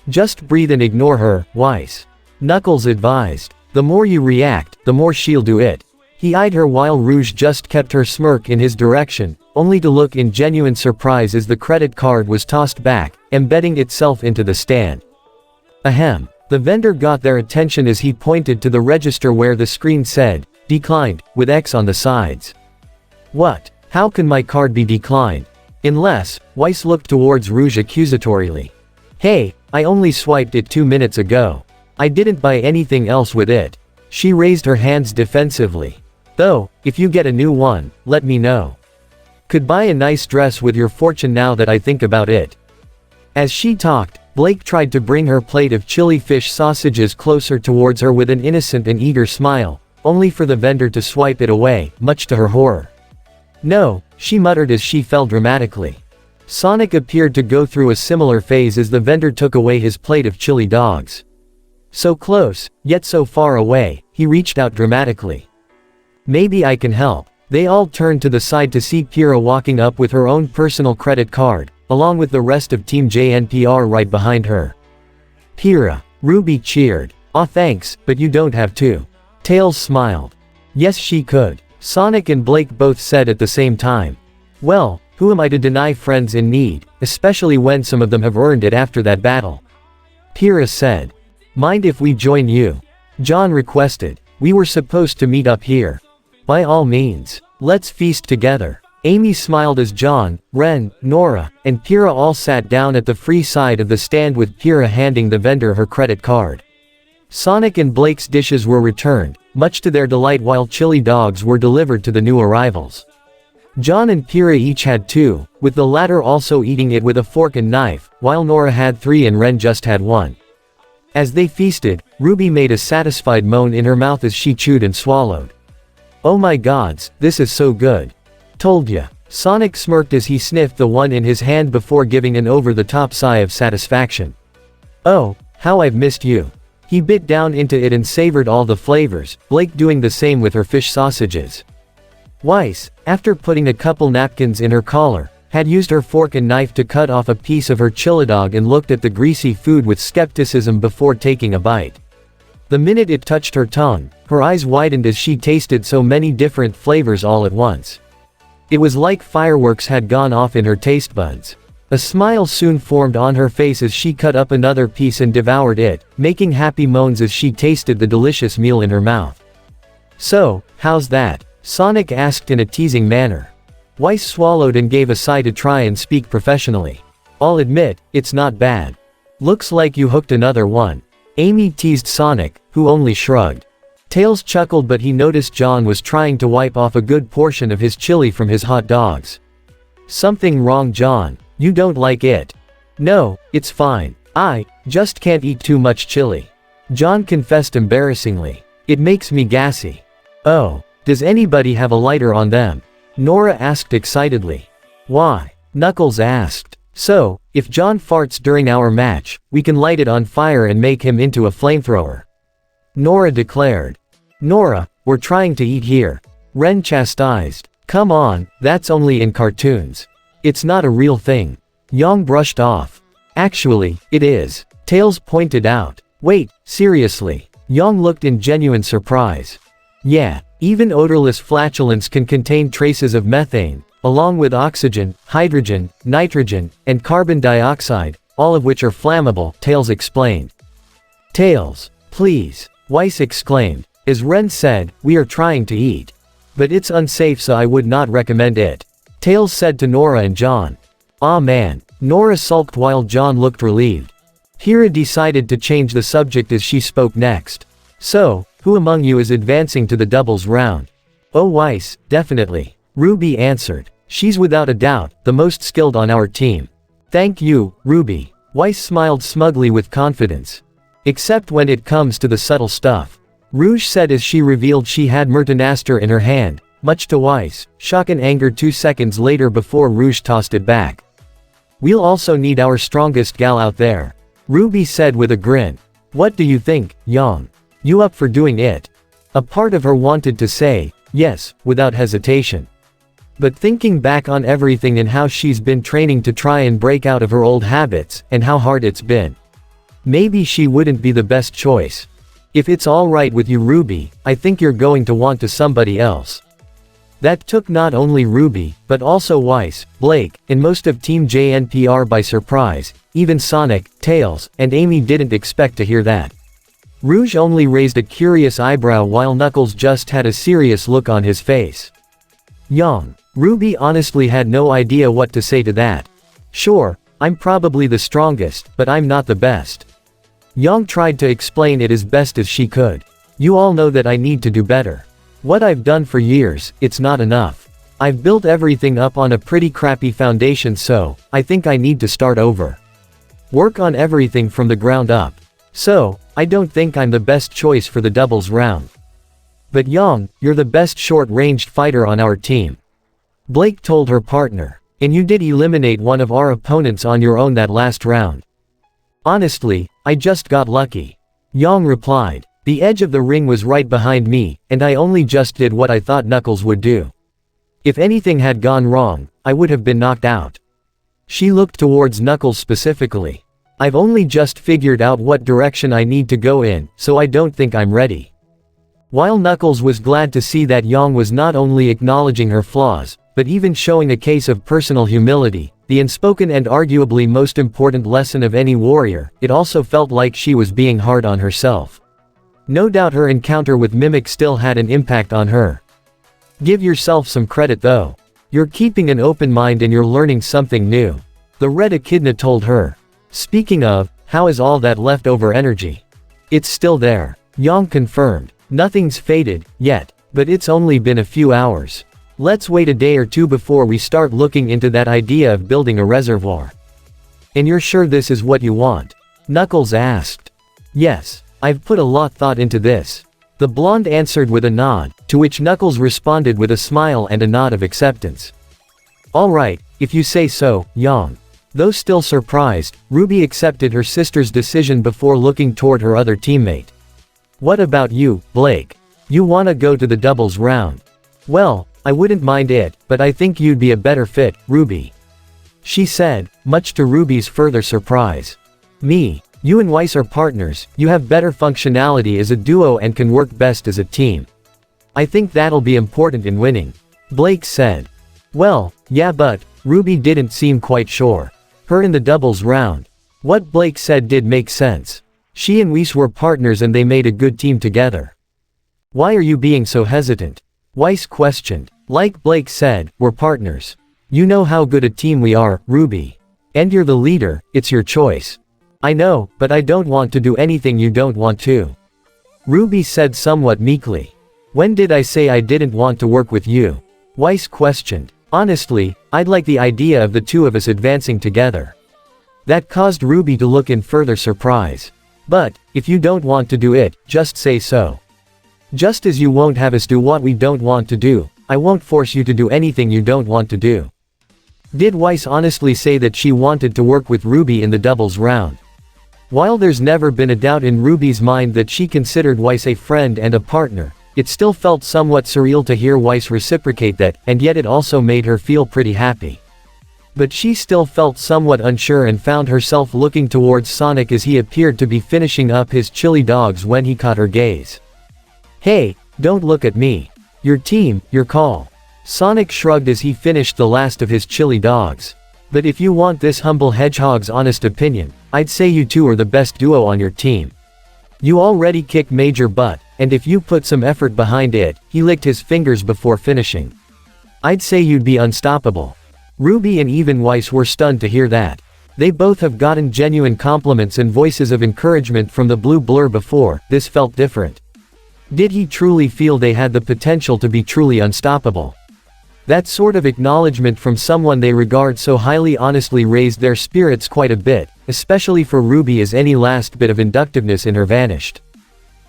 Just breathe and ignore her, Weiss. Knuckles advised. The more you react, the more she'll do it. He eyed her while Rouge just kept her smirk in his direction, only to look in genuine surprise as the credit card was tossed back, embedding itself into the stand. Ahem. The vendor got their attention as he pointed to the register where the screen said, declined, with X on the sides. What? How can my card be declined? Unless, Weiss looked towards Rouge accusatorily. Hey, I only swiped it 2 minutes ago. I didn't buy anything else with it. She raised her hands defensively. Though, if you get a new one, let me know. Could buy a nice dress with your fortune now that I think about it. As she talked, Blake tried to bring her plate of chili fish sausages closer towards her with an innocent and eager smile, only for the vendor to swipe it away, much to her horror. No, she muttered as she fell dramatically. Sonic appeared to go through a similar phase as the vendor took away his plate of chili dogs. So close, yet so far away, he reached out dramatically. Maybe I can help. They all turned to the side to see Kira walking up with her own personal credit card, along with the rest of Team JNPR right behind her. Kira, RWBY cheered. Aw thanks, but you don't have to. Tails smiled. Yes she could. Sonic and Blake both said at the same time. Well, who am I to deny friends in need, especially when some of them have earned it after that battle? Kira said. Mind if we join you? John requested. We were supposed to meet up here. By all means. Let's feast together. Amy smiled as John, Ren, Nora, and Kira all sat down at the free side of the stand with Kira handing the vendor her credit card. Sonic and Blake's dishes were returned, much to their delight, while chili dogs were delivered to the new arrivals. John and Kira each had 2, with the latter also eating it with a fork and knife, while Nora had 3 and Ren just had 1. As they feasted, RWBY made a satisfied moan in her mouth as she chewed and swallowed. Oh my gods, this is so good. Told ya. Sonic smirked as he sniffed the one in his hand before giving an over-the-top sigh of satisfaction. Oh, how I've missed you. He bit down into it and savored all the flavors, Blake doing the same with her fish sausages. Weiss, after putting a couple napkins in her collar, had used her fork and knife to cut off a piece of her chilidog and looked at the greasy food with skepticism before taking a bite. The minute it touched her tongue, her eyes widened as she tasted so many different flavors all at once. It was like fireworks had gone off in her taste buds. A smile soon formed on her face as she cut up another piece and devoured it, making happy moans as she tasted the delicious meal in her mouth. So, how's that? Sonic asked in a teasing manner. Weiss swallowed and gave a sigh to try and speak professionally. I'll admit, it's not bad. Looks like you hooked another one. Amy teased Sonic, who only shrugged. Tails chuckled, but he noticed John was trying to wipe off a good portion of his chili from his hot dogs. Something wrong, John? You don't like it? No, it's fine. I just can't eat too much chili. John confessed embarrassingly. It makes me gassy. Oh, does anybody have a lighter on them? Nora asked excitedly. Why? Knuckles asked. So, if John farts during our match, we can light it on fire and make him into a flamethrower. Nora declared. Nora, we're trying to eat here. Ren chastised. Come on, that's only in cartoons. It's not a real thing. Yang brushed off. Actually, it is. Tails pointed out. Wait, seriously? Yang looked in genuine surprise. Yeah, even odorless flatulence can contain traces of methane, along with oxygen, hydrogen, nitrogen, and carbon dioxide, all of which are flammable, Tails explained. Tails, please, Weiss exclaimed. As Ren said, we are trying to eat. But it's unsafe, so I would not recommend it. Tails said to Nora and John. Aw man. Nora sulked while John looked relieved. Kira decided to change the subject as she spoke next. So, who among you is advancing to the doubles round? Oh Weiss, definitely. RWBY answered. She's without a doubt, the most skilled on our team. Thank you, RWBY. Weiss smiled smugly with confidence. Except when it comes to the subtle stuff. Rouge said as she revealed she had Mertenaster in her hand, much to Weiss' shock and anger 2 seconds later before Rouge tossed it back. We'll also need our strongest gal out there. RWBY said with a grin. What do you think, Yang? You up for doing it? A part of her wanted to say, yes, without hesitation. But thinking back on everything and how she's been training to try and break out of her old habits, and how hard it's been. Maybe she wouldn't be the best choice. If it's alright with you RWBY, I think you're going to want to somebody else. That took not only RWBY, but also Weiss, Blake, and most of Team JNPR by surprise. Even Sonic, Tails, and Amy didn't expect to hear that. Rouge only raised a curious eyebrow while Knuckles just had a serious look on his face. Yang. RWBY honestly had no idea what to say to that. Sure, I'm probably the strongest, but I'm not the best. Yang tried to explain it as best as she could. You all know that I need to do better. What I've done for years, it's not enough. I've built everything up on a pretty crappy foundation, so I think I need to start over. Work on everything from the ground up. So, I don't think I'm the best choice for the doubles round. But Yang, you're the best short-ranged fighter on our team. Blake told her partner. And you did eliminate one of our opponents on your own that last round. Honestly, I just got lucky. Yang replied. The edge of the ring was right behind me, and I only just did what I thought Knuckles would do. If anything had gone wrong, I would have been knocked out. She looked towards Knuckles specifically. I've only just figured out what direction I need to go in, so I don't think I'm ready. While Knuckles was glad to see that Yang was not only acknowledging her flaws, but even showing a case of personal humility, the unspoken and arguably most important lesson of any warrior, it also felt like she was being hard on herself. No doubt her encounter with Mimic still had an impact on her. Give yourself some credit though. You're keeping an open mind and you're learning something new. The Red Echidna told her. Speaking of, how is all that leftover energy? It's still there. Yang confirmed. Nothing's faded, yet, but it's only been a few hours. Let's wait a day or two before we start looking into that idea of building a reservoir. And you're sure this is what you want? Knuckles asked. Yes, I've put a lot thought into this. The blonde answered with a nod, to which Knuckles responded with a smile and a nod of acceptance. Alright, if you say so, Yang. Though still surprised, Ruby accepted her sister's decision before looking toward her other teammate. What about you, Blake? You wanna go to the doubles round? Well, I wouldn't mind it, but I think you'd be a better fit, Ruby. She said, much to Ruby's further surprise. Me? You and Weiss are partners, you have better functionality as a duo and can work best as a team. I think that'll be important in winning. Blake said. Well, yeah, but Ruby didn't seem quite sure. Her in the doubles round. What Blake said did make sense. She and Weiss were partners and they made a good team together. Why are you being so hesitant? Weiss questioned. Like Blake said, we're partners. You know how good a team we are, Ruby. And you're the leader, it's your choice. I know, but I don't want to do anything you don't want to. Ruby said somewhat meekly. When did I say I didn't want to work with you? Weiss questioned. Honestly, I'd like the idea of the two of us advancing together. That caused Ruby to look in further surprise. But, if you don't want to do it, just say so. Just as you won't have us do what we don't want to do, I won't force you to do anything you don't want to do. Did Weiss honestly say that she wanted to work with Ruby in the doubles round? While there's never been a doubt in Ruby's mind that she considered Weiss a friend and a partner, it still felt somewhat surreal to hear Weiss reciprocate that, and yet it also made her feel pretty happy. But she still felt somewhat unsure and found herself looking towards Sonic as he appeared to be finishing up his chili dogs when he caught her gaze. Hey, don't look at me. Your team, your call. Sonic shrugged as he finished the last of his chili dogs. But if you want this humble hedgehog's honest opinion, I'd say you two are the best duo on your team. You already kick major butt, and if you put some effort behind it, he licked his fingers before finishing. I'd say you'd be unstoppable. Ruby and even Weiss were stunned to hear that. They both have gotten genuine compliments and voices of encouragement from the blue blur before, this felt different. Did he truly feel they had the potential to be truly unstoppable? That sort of acknowledgement from someone they regard so highly honestly raised their spirits quite a bit, especially for Ruby as any last bit of inductiveness in her vanished.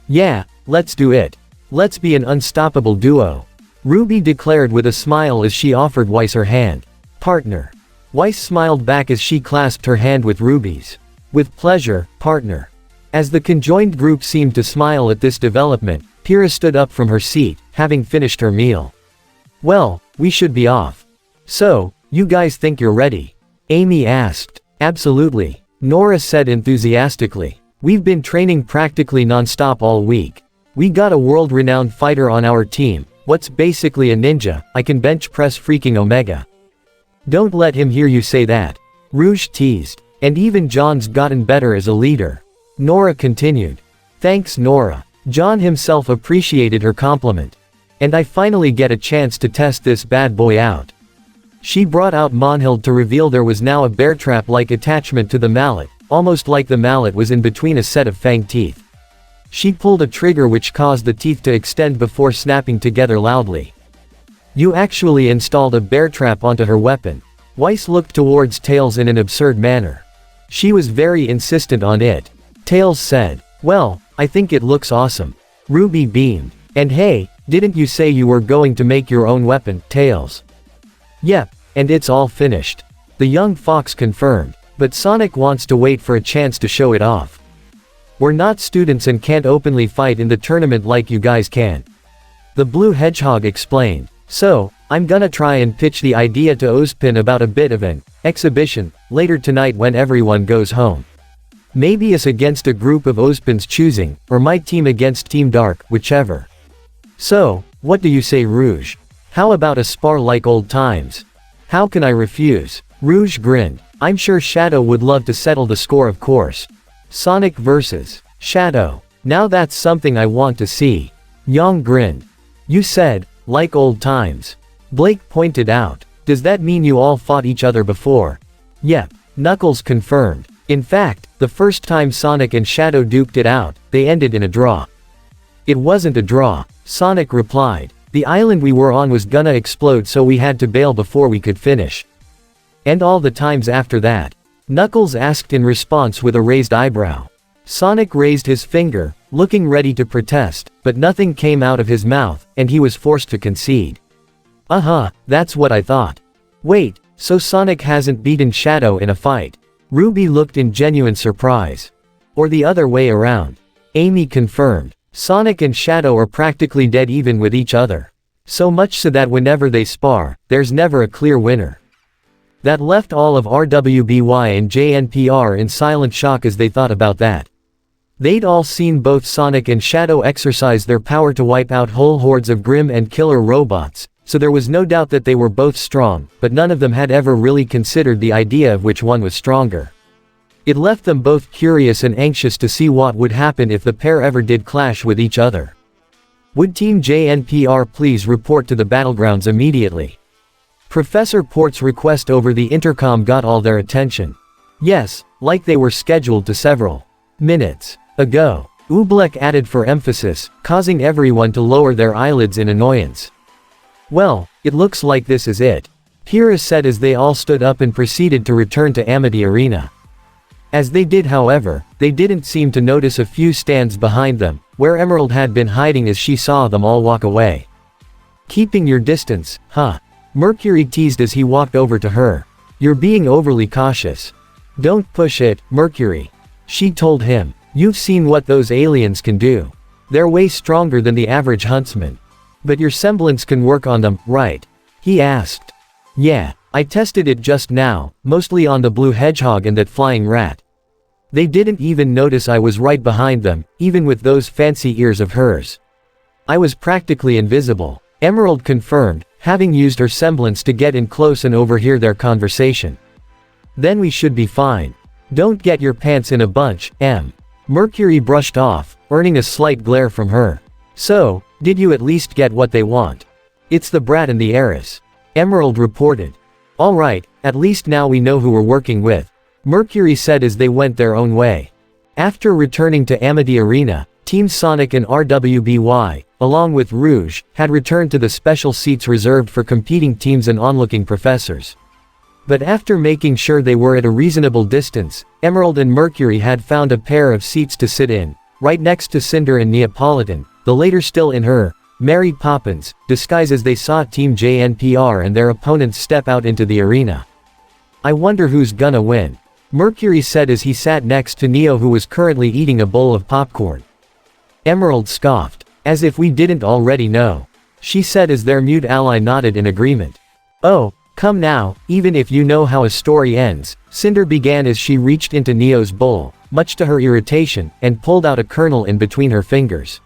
Yeah, let's do it. Let's be an unstoppable duo. Ruby declared with a smile as she offered Weiss her hand. Partner. Weiss smiled back as she clasped her hand with Ruby's. With pleasure, partner. As the conjoined group seemed to smile at this development, Pyrrha stood up from her seat, having finished her meal. Well, we should be off. So, you guys think you're ready? Amy asked. Absolutely. Nora said enthusiastically. We've been training practically non-stop all week. We got a world-renowned fighter on our team, what's basically a ninja. I can bench press freaking Omega. Don't let him hear you say that. Rouge teased. And even John's gotten better as a leader. Nora continued. Thanks Nora. John himself appreciated her compliment. And I finally get a chance to test this bad boy out. She brought out Monhild to reveal there was now a bear trap-like attachment to the mallet, almost like the mallet was in between a set of fang teeth. She pulled a trigger which caused the teeth to extend before snapping together loudly. You actually installed a bear trap onto her weapon. Weiss looked towards Tails in an absurd manner. She was very insistent on it. Tails said, well, I think it looks awesome. RWBY beamed. And hey, didn't you say you were going to make your own weapon, Tails? Yep, and it's all finished. The young fox confirmed. But Sonic wants to wait for a chance to show it off. We're not students and can't openly fight in the tournament like you guys can. The blue hedgehog explained. So, I'm gonna try and pitch the idea to Ozpin about a bit of an exhibition later tonight when everyone goes home. Maybe us against a group of Ozpin's choosing, or my team against Team Dark, whichever. So, what do you say, Rouge? How about a spar like old times? How can I refuse? Rouge grinned. I'm sure Shadow would love to settle the score, of course. Sonic vs. Shadow. Now that's something I want to see. Yang grinned. You said, like old times. Blake pointed out. Does that mean you all fought each other before? Yep. Knuckles confirmed. In fact, the first time Sonic and Shadow duked it out, they ended in a draw. It wasn't a draw, Sonic replied. The island we were on was gonna explode, so we had to bail before we could finish. And all the times after that? Knuckles asked in response with a raised eyebrow. Sonic raised his finger, looking ready to protest, but nothing came out of his mouth, and he was forced to concede. That's what I thought. Wait, so Sonic hasn't beaten Shadow in a fight? RWBY looked in genuine surprise. Or the other way around. Amy confirmed. Sonic and Shadow are practically dead even with each other. So much so that whenever they spar, there's never a clear winner. That left all of RWBY and JNPR in silent shock as they thought about that. They'd all seen both Sonic and Shadow exercise their power to wipe out whole hordes of grim and killer robots, so there was no doubt that they were both strong, but none of them had ever really considered the idea of which one was stronger. It left them both curious and anxious to see what would happen if the pair ever did clash with each other. Would Team JNPR please report to the battlegrounds immediately? Professor Port's request over the intercom got all their attention. Yes, like they were scheduled to several minutes ago. Oobleck added for emphasis, causing everyone to lower their eyelids in annoyance. Well, it looks like this is it. Kira said as they all stood up and proceeded to return to Amity Arena. As they did, however, they didn't seem to notice a few stands behind them, where Emerald had been hiding as she saw them all walk away. Keeping your distance, huh? Mercury teased as he walked over to her. You're being overly cautious. Don't push it, Mercury. She told him. You've seen what those aliens can do. They're way stronger than the average huntsman. But your semblance can work on them, right? He asked. Yeah, I tested it just now, mostly on the blue hedgehog and that flying rat. They didn't even notice I was right behind them, even with those fancy ears of hers. I was practically invisible. Emerald confirmed, having used her semblance to get in close and overhear their conversation. Then we should be fine. Don't get your pants in a bunch, Em. Mercury brushed off, earning a slight glare from her. So, did you at least get what they want? It's the brat and the heiress. Emerald reported. Alright, at least now we know who we're working with. Mercury said as they went their own way. After returning to Amity Arena, Team Sonic and RWBY, along with Rouge, had returned to the special seats reserved for competing teams and onlooking professors. But after making sure they were at a reasonable distance, Emerald and Mercury had found a pair of seats to sit in, right next to Cinder and Neapolitan, the later still in her Mary Poppins disguise as they saw Team JNPR and their opponents step out into the arena. I wonder who's gonna win. Mercury said as he sat next to Neo, who was currently eating a bowl of popcorn. Emerald scoffed. As if we didn't already know. She said as their mute ally nodded in agreement. Oh, come now, even if you know how a story ends, Cinder began as she reached into Neo's bowl, much to her irritation, and pulled out a kernel in between her fingers.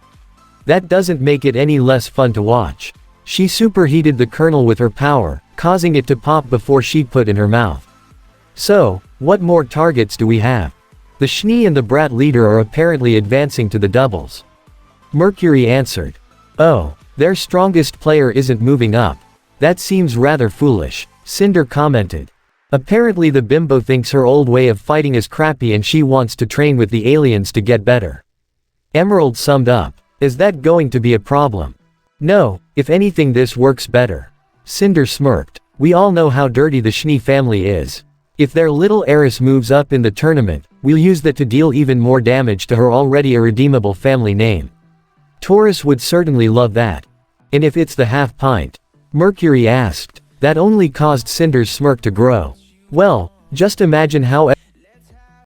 That doesn't make it any less fun to watch. She superheated the kernel with her power, causing it to pop before she'd put in her mouth. So, what more targets do we have? The Schnee and the Brat leader are apparently advancing to the doubles. Mercury answered. Oh, their strongest player isn't moving up. That seems rather foolish, Cinder commented. Apparently the bimbo thinks her old way of fighting is crappy and she wants to train with the aliens to get better. Emerald summed up. Is that going to be a problem? No, if anything this works better. Cinder smirked. We all know how dirty the Schnee family is. If their little heiress moves up in the tournament, we'll use that to deal even more damage to her already irredeemable family name. Taurus would certainly love that. And if it's the half pint? Mercury asked. That only caused Cinder's smirk to grow. Well, just imagine how